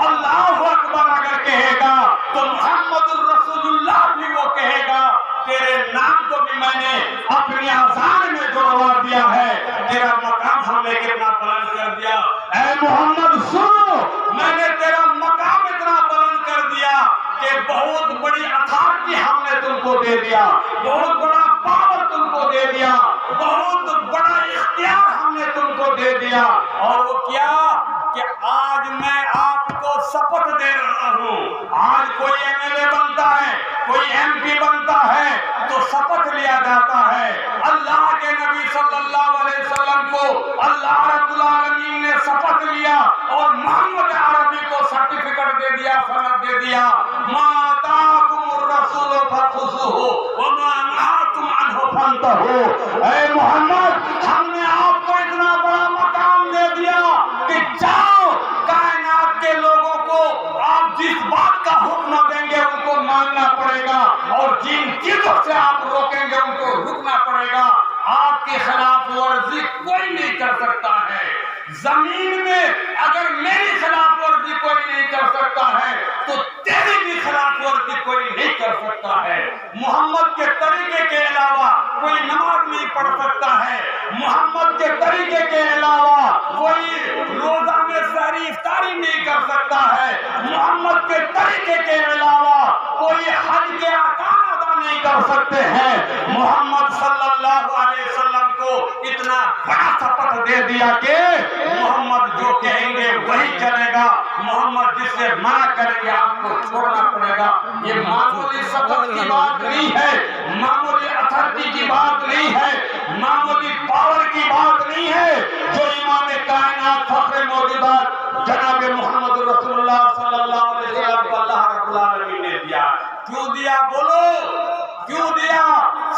अल्लाहु अकबर अगर कहेगा, तो मुहम्मदुर रसूलुल्लाह भी वो कहेगा। तेरे नाम को भी मैंने अपनी अजान में जुड़वा दिया है। तेरा मकाम हमने कितना बुलंद कर दिया। ऐ मोहम्मद सुनो, मैंने तेरा मकाम इतना बुलंद कर दिया कि बहुत बड़ी अथॉरिटी हमने तुमको दे दिया, बहुत बड़ा पावर तुमको दे दिया, बहुत बड़ा इख्तियार हमने तुमको दे दिया। और वो क्या कि आज मैं आपको शपथ दे रहा हूँ। आज कोई एमएलए बनता है, कोई एमपी बनता है तो शपथ लिया जाता है। अल्लाह के नबी सल्लल्लाहु अलैहि वसल्लम को अल्लाह रब्बुल आलमीन ने शपथ लिया और मोहम्मद अरबी को सर्टिफिकेट दे दिया, सनद दे दिया। मा आताकुमुर रसूल फखुज़ूहु व मा नहाकुम अन्हु फंतहू। ऐ मोहम्मद, हमने आपको इतना बड़ा मकाम दे दिया कि जाओ, कायनात के लोगों को आप जिस बात का हुक्म देंगे उनको मानना पड़ेगा, और जिन चीजों से आप रोकेंगे उनको रुकना पड़ेगा। आपके खिलाफ वर्जी कोई नहीं कर सकता है। जमीन में अगर मेरी खिलाफ वर्जी कोई नहीं कर सकता है तो तेरी भी खिलाफ वर्जी कोई नहीं कर सकता है। मोहम्मद के तरीके के अलावा कोई नमाज नहीं पढ़ सकता है। मोहम्मद के तरीके के अलावा कोई रोजा में सहरी इफ्तारी नहीं कर सकता है। मोहम्मद के तरीके के अलावा कोई हज के अरकान अदा नहीं कर सकते हैं। मोहम्मद सल्लल्लाहु अलैहि वसल्लम को इतना बड़ा शपथ दे दिया कि मोहम्मद जो कहेंगे वही चलेगा, मोहम्मद जिससे मना करेंगे आपको छोड़ना पड़ेगा। ये मामूली शपथ की बात नहीं है, मामूली अथॉरिटी की बात नहीं है, मामूली पावर की बात नहीं है जो इमाम कायनात फख्र मौजूदात जनाब मोहम्मद रसूलुल्लाह सल्लल्लाहु अलैहि वसल्लम को अल्लाह रब्बुल आलमीन ने दिया। क्यों दिया बोलो, क्यों दिया?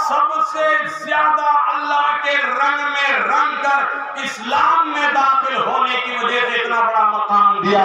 सबसे ज्यादा अल्लाह के रंग में रंग कर इस्लाम में दाखिल होने की वजह से इतना बड़ा मकाम दिया।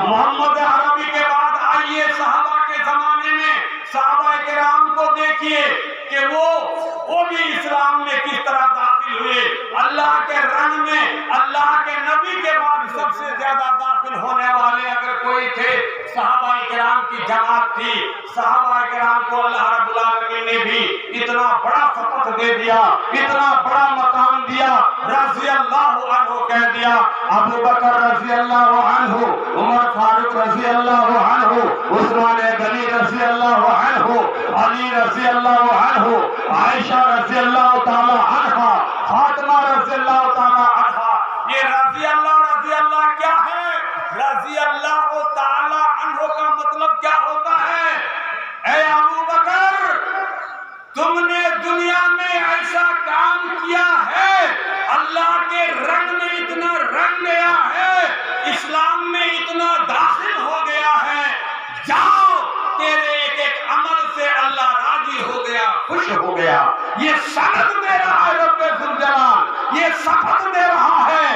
मोहम्मद अरबी के बाद आइए सहाबा के जमाने में, सहाबा किराम को देखिए कि वो भी इस्लाम में किस तरह दाखिल हुए। अल्लाह के रंग में अल्लाह के नबी के बाद सबसे ज्यादा दाखिल होने वाले अगर कोई थे, सहाबा किराम की जमात थी। सहाबा किराम को अल्लाह रब्बुल आलमीन ने भी इतना बड़ा शपथ दे दिया, इतना बड़ा मकाम दिया। रज़ी अल्लाहु अन्हु कह दिया, अबू बकर रज़ी अल्लाहु अन्हु, उमर फारूक रज़ी अल्लाहु अन्हु, उस्मान गनी रज़ी अल्लाहु अन्हु, अली रज़ी अल्लाहु अन्हु, आयशा रज़ी अल्लाहु ताला अन्हा, फातिमा रज़ी अल्लाहु ताला अन्हा। ये रज़ी अल्लाह क्या है? रज़ी अल्लाहु ताला अन्हु का मतलब क्या होता है? ऐ अबू बकर, तुमने दुनिया में ऐसा काम किया है, अल्लाह के रंग में इतना रंग गया है, इस्लाम में इतना दाखिल हो गया है, जाओ, तेरे एक एक अमल से अल्लाह राजी हो गया, खुश हो गया। ये सनद दे रहा है रब्बे जुल जलाल, ये शपथ दे रहा है,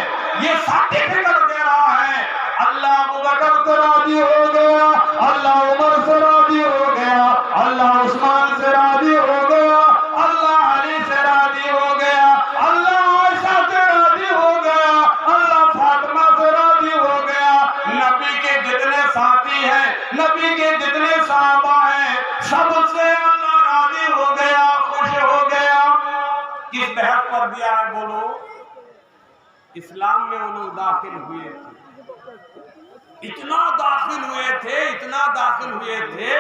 ये सर्टिफिकेट दे रहा है। अल्लाह अबू बकर से राजी हो गया, अल्लाह उमर से राजी हो गया, अल्लाह उस्मान से राजी हो गया, अल्लाह अली से राजी हो गया, अल्लाह आयशा से राजी हो गया, अल्लाह फातिमा से राजी हो गया। नबी के जितने साथी हैं, नबी के जितने सहाबा हैं, सबसे अल्लाह राजी हो गया, खुश हो गया। किस बहस पर दिया है बोलो? इस्लाम में वो लोग दाखिल हुए थे, इतना दाखिल हुए थे।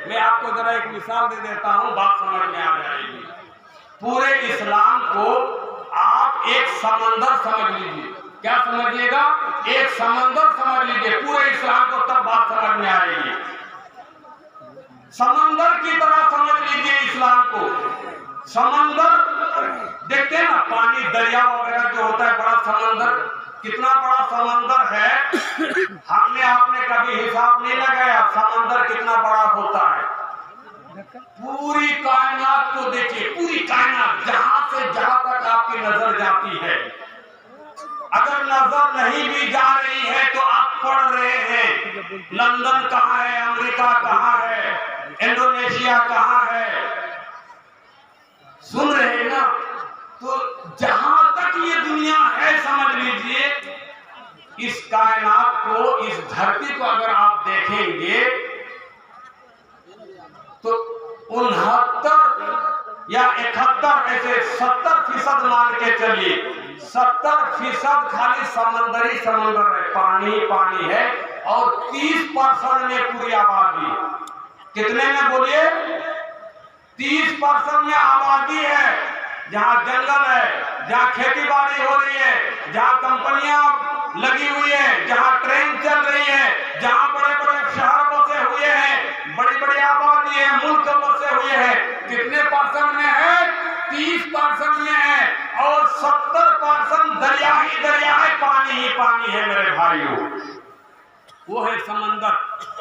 मैं आपको जरा एक मिसाल दे देता हूं, बात समझ में आ जाएगी। पूरे इस्लाम को आप एक समंदर समझ लीजिए। क्या समझिएगा? एक समंदर समझ लीजिए। पूरे इस्लाम को तब बात समझ में आएगी। समंदर की तरह समझ लीजिए इस्लाम को। समंदर देखते हैं ना, पानी दरिया वगैरह जो होता है, बड़ा समंदर, कितना बड़ा समंदर है, हमने आपने कभी हिसाब नहीं लगाया समंदर कितना बड़ा होता है। पूरी कायनात को देखिए, पूरी कायनात जहां से जहां तक आपकी नजर जाती है, अगर नजर नहीं भी जा रही है तो आप पढ़ रहे हैं लंदन कहाँ है, अमेरिका कहाँ है, इंडोनेशिया कहाँ है, सुन रहे हैं ना। तो जहां तक ये दुनिया है, समझ लीजिए इस कायनात को, इस धरती को अगर आप देखेंगे तो 69 या 71 ऐसे 70% मान के चलिए, 70% खाली समंदरी समंदर है, पानी है, और 30% में पूरी आबादी। कितने में बोलिए? 30% में आबादी है, जहाँ जंगल है, जहाँ खेती बाड़ी हो रही है, जहाँ कंपनियां लगी हुई है, जहाँ ट्रेन चल रही है, जहाँ बड़े बड़े शहर बसे हुए हैं, बड़ी बड़ी आबादी है, मुल्क बसे हुए हैं। कितने परसेंट में है? 30% में है, और 70% दरिया है, पानी ही पानी है मेरे भाइयों। वो है समंदर।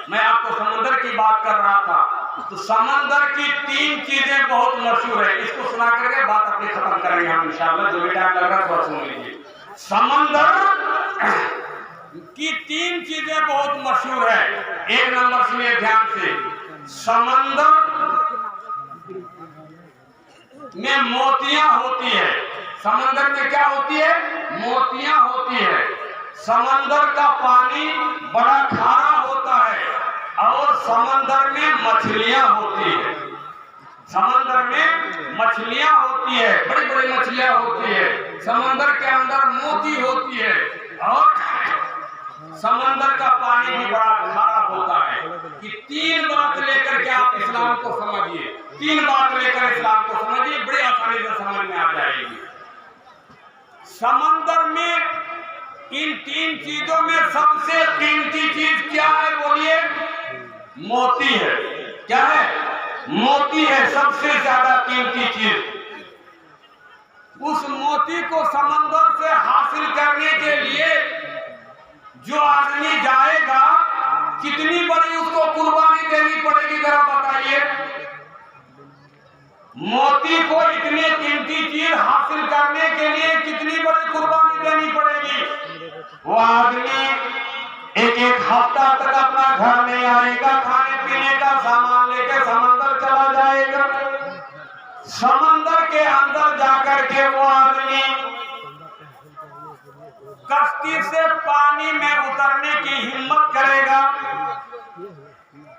मैं आपको समंदर की बात कर रहा था। तो समंदर की 3 चीजें बहुत मशहूर है। इसको सुना करके बात अपनी खत्म करेंगे हम इंशाल्लाह, जो भी टाइम लग रहा है थोड़ा सुन लीजिए। समंदर की 3 चीजें बहुत मशहूर है। एक नंबर सुनिए ध्यान से, समंदर में मोतियां होती है। समंदर में क्या होती है? मोतियां होती है। समंदर का पानी बड़ा खारा होता है, और समंदर में मछलियां होती है। समंदर में मछलियां होती है, बड़ी बड़ी मछलियां होती है। समंदर के अंदर मोती होती है, और समंदर का पानी भी बड़ा खारा होता है। कि 3 बात लेकर के आप इस्लाम को समझिए, 3 बात लेकर इस्लाम को समझिए, बड़ी आसानी से समझ में आ जाएगी। समंदर में इन 3 चीजों में सबसे कीमती चीज क्या है? बोलिए। मोती है। क्या है? मोती है, सबसे ज्यादा कीमती चीज। उस मोती को समंदर से हासिल करने के लिए जो आदमी जाएगा, कितनी बड़ी उसको कुर्बानी देनी पड़ेगी, जरा बताइए। मोती को इतनी कीमती चीज हासिल करने के लिए कितनी बड़ी कुर्बानी देनी पड़ेगी। वो आदमी एक हफ्ता तक अपना घर नहीं आएगा, खाने पीने का सामान लेके समंदर चला जाएगा। समंदर के अंदर जाकर के वो आदमी कश्ती से पानी में उतरने की हिम्मत करेगा,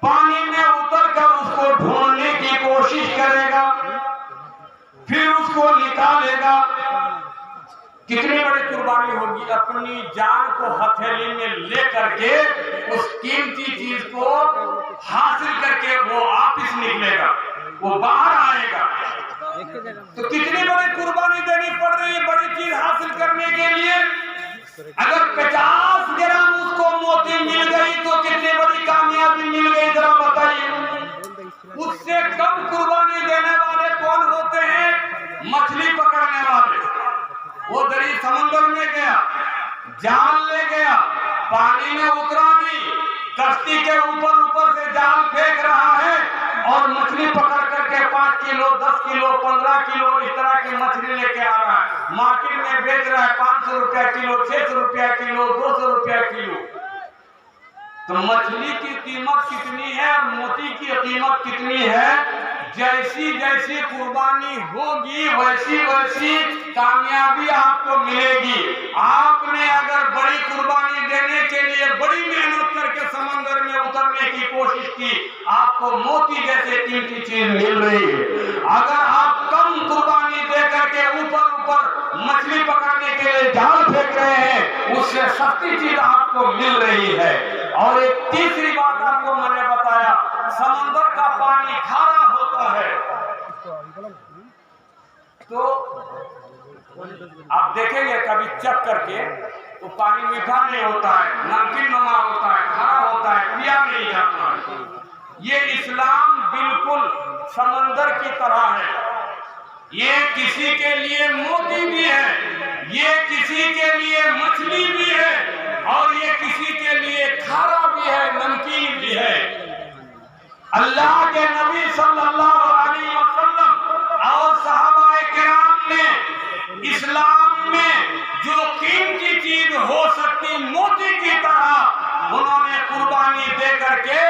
पानी में उतरकर उसको ढूंढने की कोशिश करेगा, फिर उसको निकालेगा। कितनी बड़ी कुर्बानी होगी। अपनी जान को हथेली में लेकर के उस कीमती चीज को हासिल करके वो वापिस निकलेगा, वो बाहर आएगा। तो कितनी बड़ी कुर्बानी देनी पड़ रही है बड़ी चीज हासिल करने के लिए। अगर 50 ग्राम उसको मोती मिल गई तो कितनी बड़ी कामयाबी मिल गई, जरा बताइए। उससे कम कुर्बानी देने वाले कौन होते हैं? मछली पकड़ने वाले। वो दरी समंदर में गया, जाल ले गया, पानी में उतरा नहीं, कश्ती के ऊपर से जाल फेंक रहा है, और मछली पकड़ करके 5 किलो 10 किलो 15 किलो इस तरह की मछली लेके आ रहा है। मार्केट में बेच रहा है 500 रुपया किलो, 600 रुपया किलो, 200 रुपया किलो। तो मछली की कीमत कितनी है, मोती की कीमत कितनी है? जैसी जैसी कुर्बानी होगी वैसी वैसी कामयाबी आपको मिलेगी। आपने अगर बड़ी कुर्बानी देने के लिए बड़ी मेहनत करके समंदर में उतरने की कोशिश की, आपको मोती जैसे कीमती चीज मिल रही है। अगर आप कम कुर्बानी दे करके ऊपर ऊपर मछली पकड़ने के लिए जाल फेंक रहे हैं, उससे सस्ती चीज आपको मिल रही है। और एक तीसरी बात आपको मैंने बताया, समंदर का पानी खारा होता है। तो आप देखेंगे कभी चेक करके, तो पानी मीठा नहीं होता है, नमकीन नुमा होता है, खारा होता है, पिया नहीं जाता है। ये इस्लाम बिल्कुल समंदर की तरह है। ये किसी के लिए मोती भी है, ये किसी के लिए मछली भी है, और ये किसी के लिए खारा भी है, नमकीन भी है। अल्लाह के नबी सल्लल्लाहु अलैहि वसल्लम और सहाबाए किराम ने इस्लाम में जो कीमती चीज हो सकती मोती की तरह उन्होंने कुर्बानी दे करके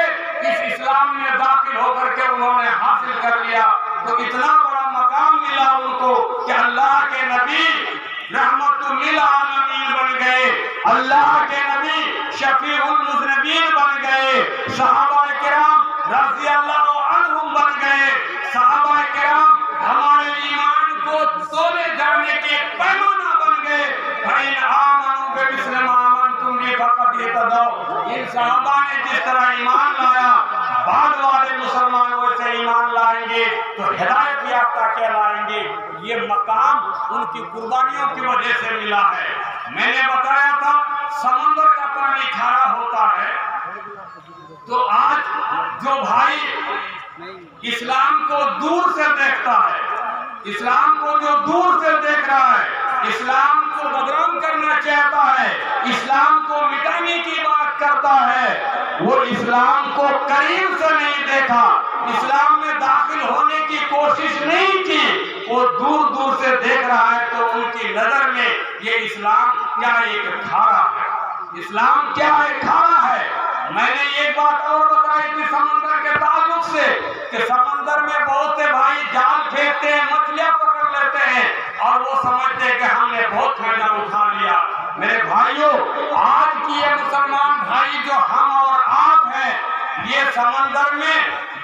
इस इस्लाम में दाखिल होकर के उन्होंने हासिल कर लिया। तो इतना बड़ा मकाम मिला उनको कि अल्लाह के नबी रहमतुल आलमीन बन गए, अल्लाह के नबी शफीउल मुज़निबीन बन गए, सहाबाए किराम रज़ी अल्लाहु अन्हुम बन गए। सहाबाए किराम हमारे ईमान को तोले जाने के पैमाना बन गए। इन आमनू बिमिस्लि मा आमनतुम बिही फक़द इहतदौ। इन सहाबा ने जिस तरह ईमान लाया, बाद वाले मुसलमान वैसे ईमान लाएंगे तो हिदायत याफ्ता कहलाएंगे। ये मकाम उनकी कुर्बानियों की वजह से मिला है। मैंने बताया था समंदर का पानी खारा होता है। तो आज जो भाई इस्लाम को दूर से देखता है, इस्लाम को जो दूर से देख रहा है, इस्लाम को बदनाम करना चाहता है, इस्लाम को मिटाने की बात करता है, वो इस्लाम को करीब से नहीं देखा, इस्लाम में दाखिल होने की कोशिश नहीं की, वो दूर दूर से देख रहा है। तो उनकी नजर में ये इस्लाम क्या एक खारा है, इस्लाम क्या एक खारा है। मैंने एक बात और बताई थी समंदर के ताल्लुक से कि समंदर में बहुत से भाई जाल फेंकते हैं, मछलियां पकड़ लेते हैं और वो समझते हैं कि हमने बहुत फायदा उठा लिया। मेरे भाइयों, आज की ये मुसलमान भाई जो हम और आप हैं, ये समंदर में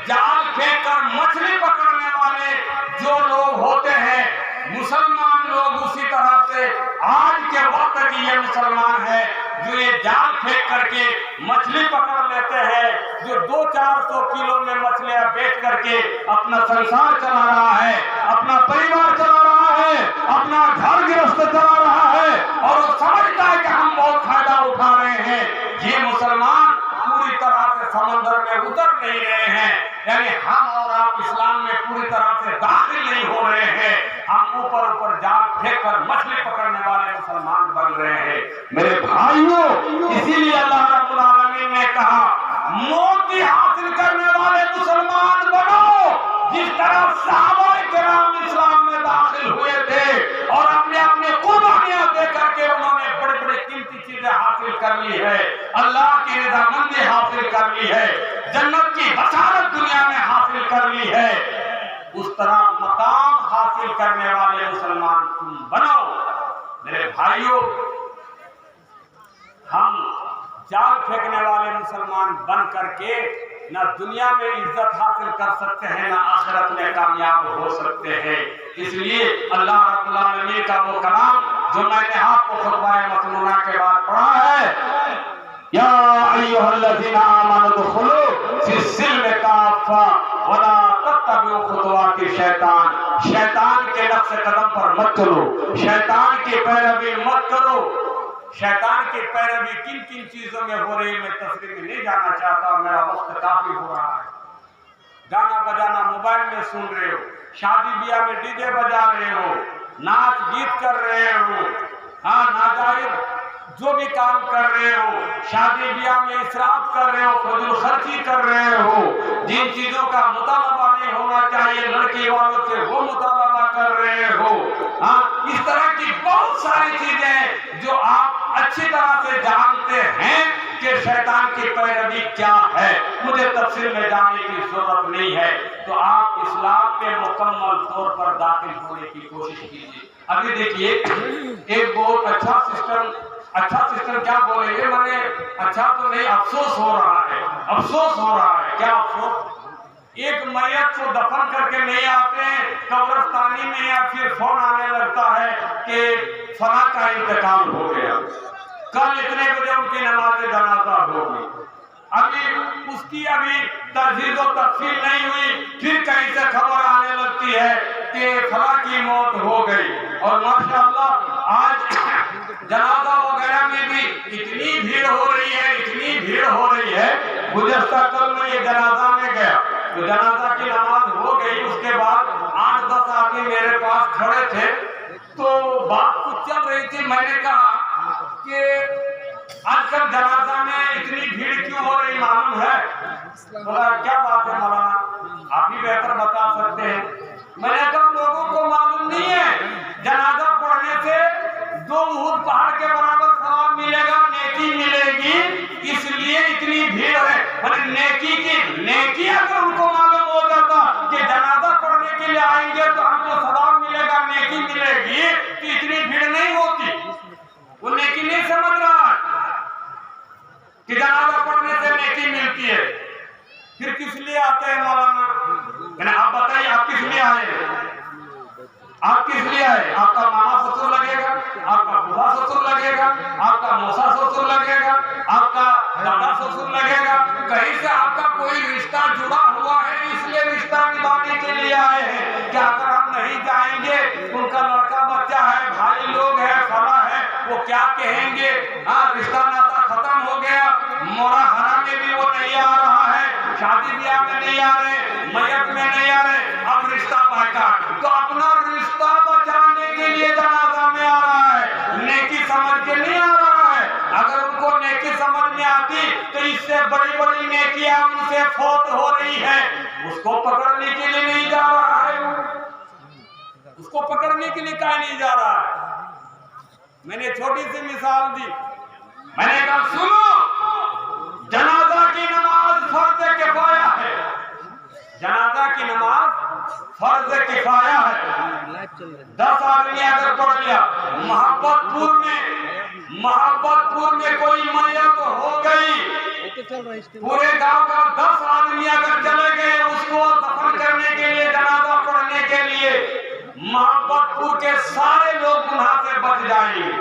जाल फेंक कर मछली पकड़ने वाले जो लोग होते हैं, मुसलमान लोग उसी तरह से आज के वक्त की ये मुसलमान है जो ये जाल फेंक करके मछली पकड़ लेते हैं, जो 200-400 किलो में मछलियां बेच करके अपना संसार चला रहा है, अपना परिवार चला रहा है, अपना घर गृहस्थ चला रहा है और वो समझता है कि हम बहुत फायदा उठा रहे हैं। ये मुसलमान पूरी तरह से समंदर में उतर नहीं रहे हैं, यानी हम और आप इस्लाम में पूरी तरह से दाखिल नहीं हो रहे हैं। हम ऊपर ऊपर जाल फेंक कर मछली पकड़ने वाले मुसलमान बन रहे हैं। मेरे भाइयों, इसीलिए अल्लाह रब्बुल आलमीन ने कहा मोती हासिल करने वाले मुसलमान बनो, जिस तरह सहाबाए किराम इस्लाम में दाखिल हुए थे और अपने अपने कुर्बानियां दे करके उन्होंने बड़ी बड़ी कीमती चीजें हासिल कर ली है, अल्लाह की रज़ामंदी हासिल कर ली है, जन्नत की बशारत दुनिया में हासिल कर ली है, उस तरह मकाम हासिल करने वाले मुसलमान तुम बनो। मेरे भाइयों, हम जाल फेंकने वाले मुसलमान बन करके ना दुनिया में इज्जत हासिल कर सकते हैं, ना आखिरत में कामयाब हो सकते हैं। इसलिए अल्लाह रब्बुल आलमीन का वो कलाम जो मैंने आपको खुतबा मसनूना के बाद पढ़ा है, या अय्युहल्लज़ीना आमनू दुखुलू फिस्सिल्म काफ़ा वला तत्तबिउ खुतवाति शैतान। शैतान के नक्श कदम पर मत चलो, शैतान की पैरवी मत करो। शैतान की पैरवी किन किन चीजों में हो रही है मैं तफसील में नहीं जाना चाहता, मेरा वक्त काफी हो रहा है। गाना बजाना मोबाइल में सुन रहे हो, शादी ब्याह में डीजे बजा रहे हो, नाच गीत कर रहे हो, हाँ नाजायज जो भी काम कर रहे हो, शादी ब्याह में इसराफ कर रहे हो, फजूल खर्ची कर रहे हो, जिन चीजों का मुतालबा नहीं होना चाहिए लड़की वालों से वो मुतालबा कर रहे हो, हाँ इस तरह की बहुत सारी चीजें जो आप अच्छी तरह से जानते हैं कि शैतान की पैरवी क्या है, मुझे तफसील में जाने की जरूरत नहीं है। तो आप इस्लाम में मुकम्मल तौर पर दाखिल होने की कोशिश कीजिए। अभी देखिए एक बहुत अच्छा सिस्टम क्या बोलेंगे, मैंने अच्छा तो नहीं, अफसोस हो रहा है, अफसोस हो रहा है। क्या अफसोस? एक मैयत को दफन करके नहीं आते हैं कब्रिस्तानी में, या फिर फोन आने लगता है कि फला का इंतकाल हो गया, कल इतने बजे उनकी नमाज जनाजा होगी। अभी उसकी तजदीद और तफसील नहीं हुई, फिर कहीं से खबर आने लगती है कि फला की मौत हो गई। और माशाअल्लाह आज जनाजा वगैरह में भी इतनी भीड़ हो रही है, इतनी भीड़ हो रही है। गुज़श्ता कल मैं ये जनाजा में गया तो जनाजा की नमाज हो गई, उसके बाद 8-10 आदमी मेरे पास खड़े थे, तो बात कुछ चल रही थी। मैंने कहा कि आजकल जनाजा में इतनी भीड़ क्यों हो रही, मालूम है? बोला क्या बात है मौलाना, आप ही बेहतर बता सकते हैं। मैंने कहा लोगों को मालूम नहीं है जनाजा पढ़ने से 2 उहद पहाड़ के बराबर सवाब मिलेगा, नेकी मिलेगी, इसलिए इतनी भीड़ है। नेकी अगर उनको मालूम हो जाता कि जनाजा पढ़ने के लिए आएंगे तो हमको सवाब मिलेगा, नेकी मिलेगी, तो इतनी भीड़ नहीं होती। वो नेकी नहीं समझ रहा कि जनाजा पढ़ने से नेकी मिलती है। फिर किस लिए आते हैं मौलाना? आप बताइए, आप किस लिए आए? आप किस लिए आए? आपका मामा ससुर लगेगा, आपका बुआ ससुर लगेगा, आपका मौसा ससुर लगेगा, आपका दादा ससुर लगेगा, कहीं से आपका कोई रिश्ता जुड़ा हुआ है, इसलिए रिश्ता निभाने के लिए आए हैं। क्या अगर हम नहीं जाएंगे, उनका लड़का बच्चा है, भाई लोग है, फला है, वो क्या कहेंगे? हाँ, रिश्ता नाता खत्म हो गया, मोरा हरा में भी वो नहीं आ रहा है, शादी ब्याह में नहीं आ रहे, मैयत में नहीं आ रहे, अब रिश्ता बाका। तो अपना रिश्ता बचाने के लिए जनाजा में आ रहा है, नेकी समझ के नहीं आ रहा है। अगर उनको नेकी समझ में आती तो इससे बड़ी बड़ी नेकियां उनसे फौत हो रही है, उसको पकड़ने के लिए नहीं जा रहा है, उसको पकड़ने के लिए कहीं नहीं जा रहा है। मैंने छोटी सी मिसाल दी, मैंने कहा सुनो, जनाजा की नमाज फर्ज किफाया है, जनाजा की नमाज फर्ज किफाया है। 10 आदमी अगर पढ़ लिया, मोहब्बतपुर में कोई मैयत हो गई, पूरे गांव का 10 आदमी अगर चले गए उसको दफन करने के लिए, जनाजा पढ़ने के लिए, मोहब्बतपुर के सारे लोग गुनाह से बच जाएंगे,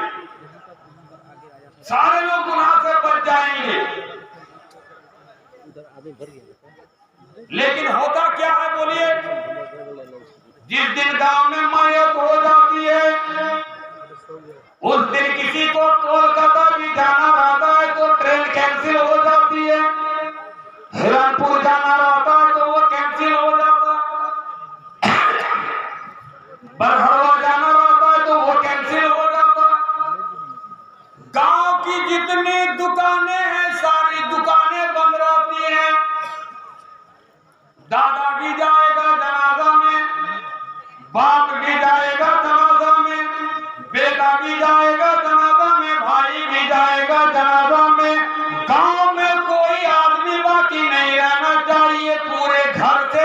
सारे लोग गुनाह से बच जाएंगे। लेकिन होता क्या है बोलिए? जिस दिन गांव में मैयत हो जाती है, उस दिन किसी को कोलकाता भी जाना रहता है तो ट्रेन कैंसिल हो जाती है, हिरणपुर जाना रहता है तो वो कैंसिल हो जाता है, बरहड़वा जाना रहता है तो वो कैंसिल हो जाता है। गांव की जितनी दुकानें हैं सारी दुकानें बंद रहती हैं। दादा भी जाएगा जनाजा में, बाप भी जाएगा जनाजा में, बेटा भी जाएगा जनाजा में, भाई भी जाएगा जनाजा में। गांव में कोई आदमी बाकी नहीं रहना चाहिए, पूरे घर से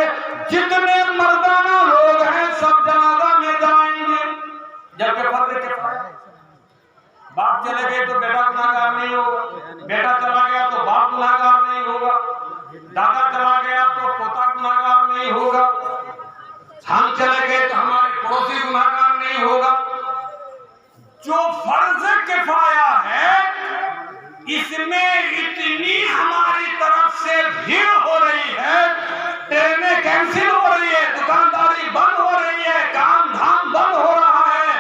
जितने मर्दाना लोग हैं सब जनाजा में जाएंगे। जबकि फर्ज किफाया, बाप चले गए तो बेटा गुनाहगार नहीं होगा, बेटा चला गया तो बाप गुनाहगार नहीं होगा, दादा चला गया तो पोता गुनाहगार नहीं होगा, हम चले गए तो हमारे पड़ोसी गुनाहगार नहीं होगा। जो फर्ज किफाया है इसमें इतनी हमारी तरफ से भीड़ हो रही है, ट्रेनें कैंसिल हो रही है, दुकानदारी बंद हो रही है, काम धाम बंद हो रहा है,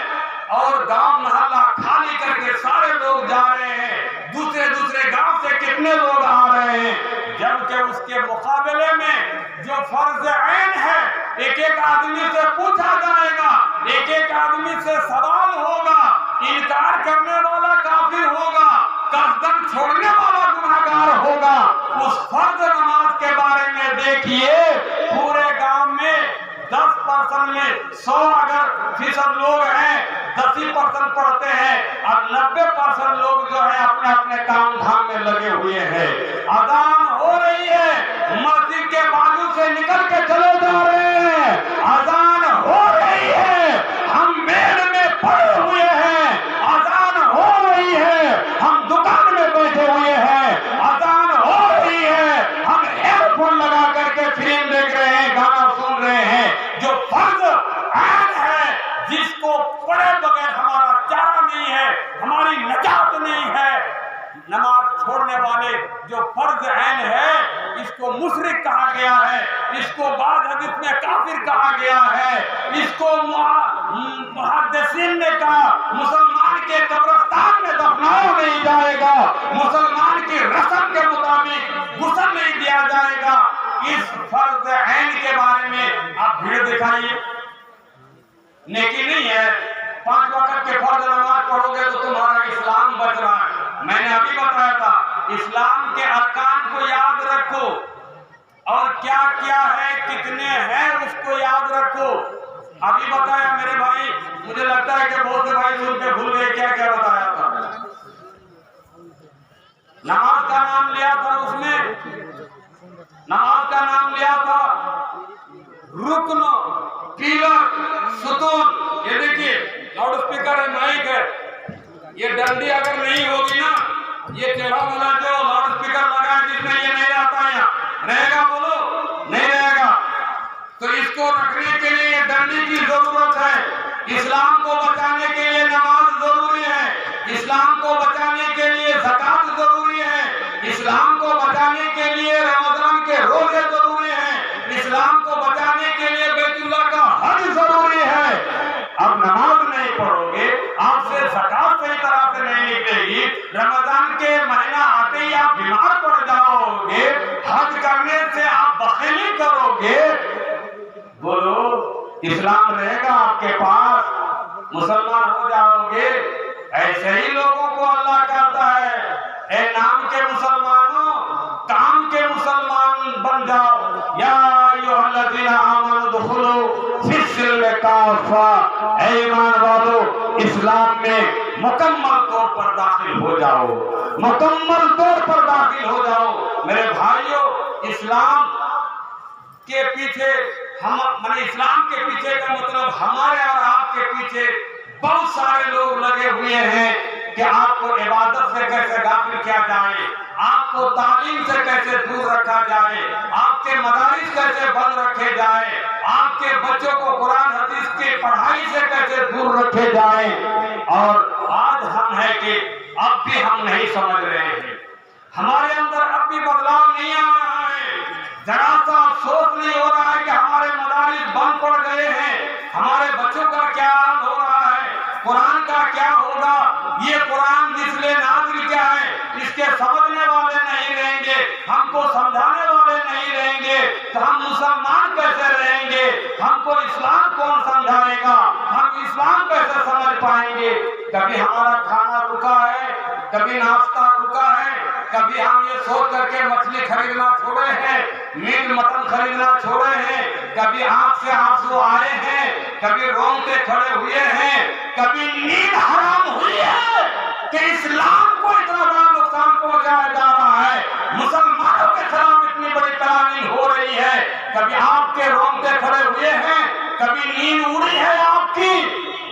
और गांव मोहल्ला खाली करके सारे लोग जा रहे हैं, दूसरे दूसरे गांव से कितने लोग आ रहे हैं। जबकि उसके मुकाबले में जो फर्ज ऐन है, एक एक आदमी से पूछा जाएगा, एक एक आदमी से सवाल होगा, इनकार करने वाला काफिर होगा, कसदम छोड़ने वाला गुनाहगार होगा। उस फर्ज नमाज के बारे में देखिए, पूरे गांव में 10% में 100 अगर फीसद लोग हैं, 10% पढ़ते हैं, और 90% लोग जो है अपने अपने काम धाम में लगे हुए हैं। अजान हो रही है, मस्जिद के बाजू से निकल के चले जा रहे हैं, अजान हो रही है, हम बेड में पड़े हुए हैं, अजान हो रही है, हम दुकान में बैठे हुए हैं, अजान हो रही है, हम एयरफोन लगा करके फिल्म देख रहे हैं, गाना सुन रहे हैं, जो फर्ज ऐन है, जिसको पढ़े बगैर हमारा चारा नहीं है, हमारी नजात नहीं है। नमाज छोड़ने वाले जो फर्ज ऐन है, इसको मुशरिक कहा गया है, इसको बाद हदीस में काफिर कहा गया है, इसको मुहद्दिसीन ने कहा मुसलमान के कब्रिस्तान में दफनाया नहीं जाएगा, मुसलमान की रस्म के मुताबिक गुस्ल नहीं दिया जाएगा। इस फर्ज ऐन के बारे में आप भीड़ दिखाइए, नेकी नहीं है। 5 वक्त के फर्ज नमाज पढ़ोगे तो तुम्हारा इस्लाम बच रहा है। मैंने अभी बताया था, इस्लाम के अरकान को याद रखो और क्या क्या है, कितने हैं, उसको याद रखो। अभी बताया मेरे भाई, मुझे लगता है कि बहुत से भाई सुन के भूल गए क्या क्या बताया था। नमाज का नाम लिया था, उसमें नमाज का नाम लिया था रुकन, पिलर, सुतून। ये देखिए लाउड स्पीकर है, माइक है, ये डंडी अगर नहीं होगी ना, ये टेढ़ा वाला जो लाउड स्पीकर लगा है जिसमें ये नहीं रहता है, रहेगा बोलो, नहीं रहेगा। तो इसको रखने के लिए डंडी की जरूरत है। इस्लाम को बचाने के लिए नमाज जरूरी है, इस्लाम को बचाने के लिए ज़कात जरूरी है, इस्लाम को बचाने के लिए रमजान के रोजे जरूरी हैं, इस्लाम को बचाने के लिए बैतुल्लाह का हज जरूरी है। अब नमाज नहीं पढ़ोगे, आपसे ज़कात सही तरह से नहीं निकलेगी, रमजान के महीना आते ही आप बीमार पड़ जाओगे, हज करने से आप बखेली करोगे, बोलो इस्लाम रहेगा आपके पास, मुसलमान हो जाओगे। ऐसे ही लोगों को अल्लाह कहता है, ए नाम के मुसलमानों, काम के मुसलमान बन जाओ। या अय्युहल्लज़ीना आमनू दुखुलू फिस्सिल्म काफ़ा, ऐ ईमान वालों, इस्लाम में मुकम्मल तौर पर दाखिल हो जाओ, मुकम्मल तौर पर दाखिल हो जाओ। मेरे भाइयों, इस्लाम के पीछे हम, माने इस्लाम के पीछे का मतलब हमारे और आपके पीछे बहुत सारे लोग लगे हुए हैं कि आपको इबादत से कैसे गाफिल किया जाए, आपको तालीम से कैसे दूर रखा जाए, आपके मदारिस कैसे बंद रखे जाए, आपके बच्चों को कुरान हदीस की पढ़ाई से कैसे दूर रखे जाए। और आज हम है कि अब भी हम नहीं समझ रहे हैं, हमारे अंदर अब भी बदलाव नहीं आ रहा है, जरा सा अफसोस नहीं हो रहा है कि हमारे मदारिस बंद पड़ गए हैं, हमारे बच्चों का क्या हाल हो रहा है, कुरान का क्या होगा। ये कुरान जिसने नाज़िल किया है, इसके समझने वाले नहीं रहेंगे, हमको समझाने वाले नहीं रहेंगे, तो हम मुसलमान कैसे रहेंगे, हमको इस्लाम कौन समझाएगा, हम इस्लाम कैसे समझ पाएंगे। कभी हमारा खाना रुका है, कभी नाश्ता रुका है, कभी हम ये सोच करके मछली खरीदना छोड़े हैं, मीट मटन खरीदना छोड़े हैं, कभी आंख से आंसू आए हैं, कभी रोंगटे खड़े हुए हैं, कभी नींद हराम हुई है कि इस्लाम को इतना बड़ा नुकसान पहुंचाया जा रहा है, मुसलमानों के खिलाफ इतनी बड़ी प्लानिंग हो रही है। कभी आपके रोंगटे खड़े हुए हैं, कभी नींद उड़ी है आपकी?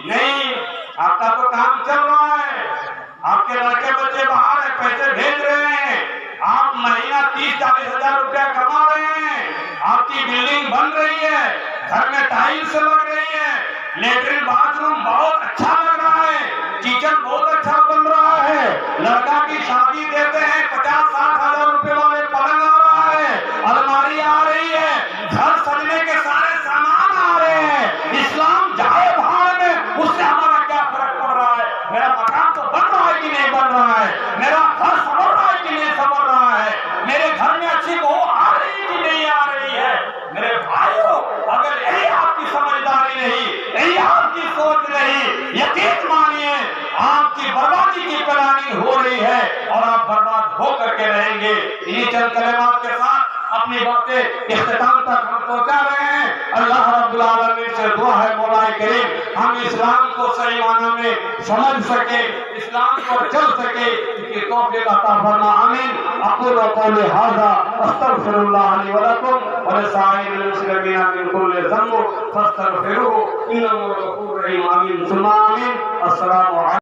नहीं, आपका तो काम चल रहा है, आपके लड़के बच्चे बाहर है, पैसे भेज रहे हैं, आप महीना 30-40 हजार रुपया कमा रहे हैं, आपकी बिल्डिंग बन रही है, घर में टाइल्स लग रही है, लेटरिन बाथरूम बहुत अच्छा लग रहा है, किचन बहुत अच्छा बन रहा है, लड़का की शादी देते हैं 50-60 हजार रुपए वाले पलंग आ रहा है, अलमारी आ रही है, घर सजने के सारे सामान आ रहे हैं। इस्लाम जाए भाड़ में, उससे हमारा क्या फर्क पड़ रहा है? मेरा मकान तो बन रहा है कि नहीं बन रहा है, मेरा घर संवर रहा है कि नहीं संवर रहा है, मेरे घर में अच्छी बहू आ रही कि नहीं आ रही है। मेरे भाइयों, अगर यही आपकी समझदारी नहीं, यही आपकी सोच नहीं, यकीन मानिए आपकी बर्बादी की प्लानिंग हो रही है और आप बर्बाद हो करके रहेंगे। इन्हीं चंद कलिमात के साथ अपनी बातें इख्तिताम तक हम पहुंचा रहे हैं। अल्लाह रब्बुल आलमीन से दुआ है, मौला करीम हम इस्लाम को सही मायने में समझ सके, इस्लाम पर चल सके, इसकी तौफीक अता फरमा। आमीन। अक़ूलु क़ौली हाज़ा अस्तग़फ़िरुल्लाह ली व लकुम व लिसाइरिल मुस्लिमीन मिन कुल्लि ज़ंब फस्तग़फ़िरूहु इन्नहु गफ़ूरुर रहीम। आमीन सुम्मा आमीन। अस्सलामु अलैकुम।